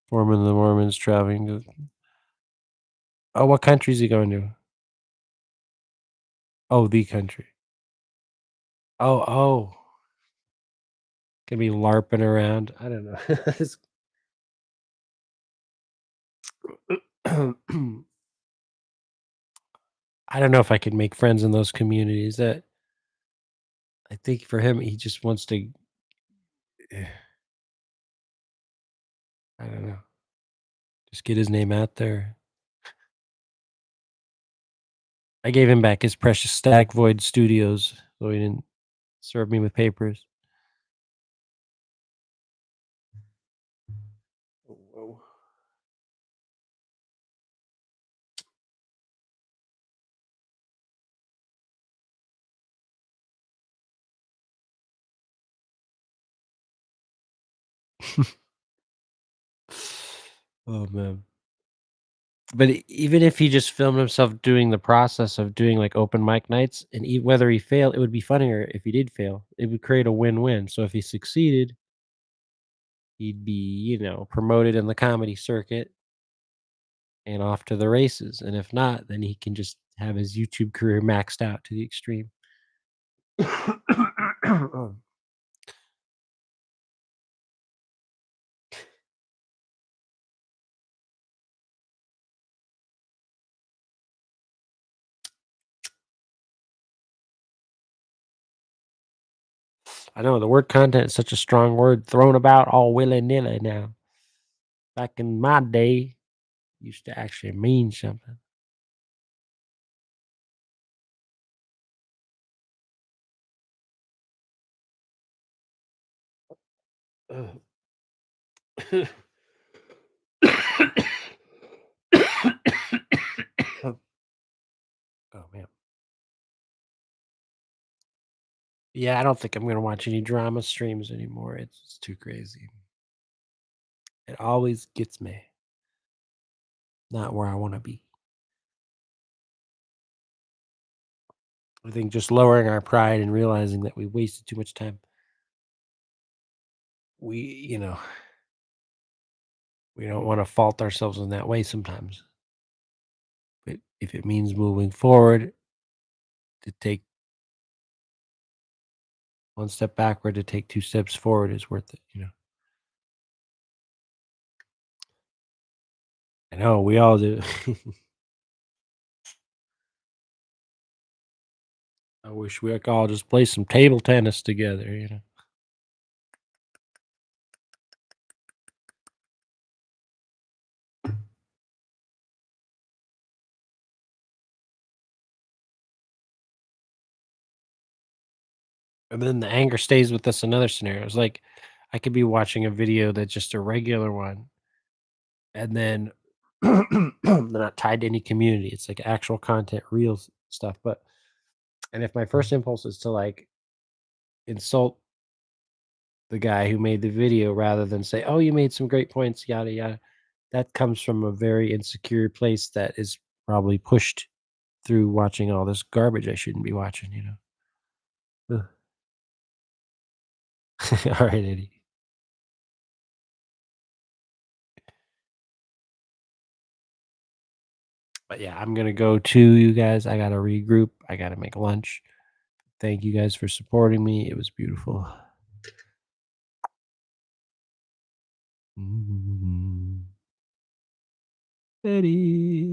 A: Foreman of the Mormons traveling to. Oh, what country is he going to? Oh, the country. Oh. Gonna be LARPing around. I don't know. It's I don't know if I could make friends in those communities. That I think for him, he just wants to. I don't know. Just get his name out there. I gave him back his precious Static Void Studios, so he didn't serve me with papers. Oh, whoa. Oh, man. But even if he just filmed himself doing the process of doing, like, open mic nights, and whether he failed, it would be funnier if he did fail. It would create a win-win. So if he succeeded, he'd be, promoted in the comedy circuit and off to the races, and if not, then he can just have his YouTube career maxed out to the extreme. Oh, I know the word content is such a strong word thrown about all willy-nilly now. Back in my day, used to actually mean something. Ugh. Oh, man. Yeah, I don't think I'm gonna watch any drama streams anymore. It's too crazy. It always gets me. Not where I wanna be. I think just lowering our pride and realizing that we wasted too much time. We, you know, we don't wanna fault ourselves in that way sometimes. But if it means moving forward to take one step backward to take 2 steps forward is worth it. I know, we all do. I wish we could all just play some table tennis together. And then the anger stays with us in other scenarios. Like, I could be watching a video that's just a regular one, and then they're not tied to any community. It's like actual content, real stuff. And if my first impulse is to like insult the guy who made the video rather than say, "Oh, you made some great points," yada yada, that comes from a very insecure place that is probably pushed through watching all this garbage I shouldn't be watching. Ugh. All right, Eddie. But yeah, I'm gonna go too, you guys. I gotta regroup. I gotta make lunch. Thank you guys for supporting me. It was beautiful. Mm. Eddie.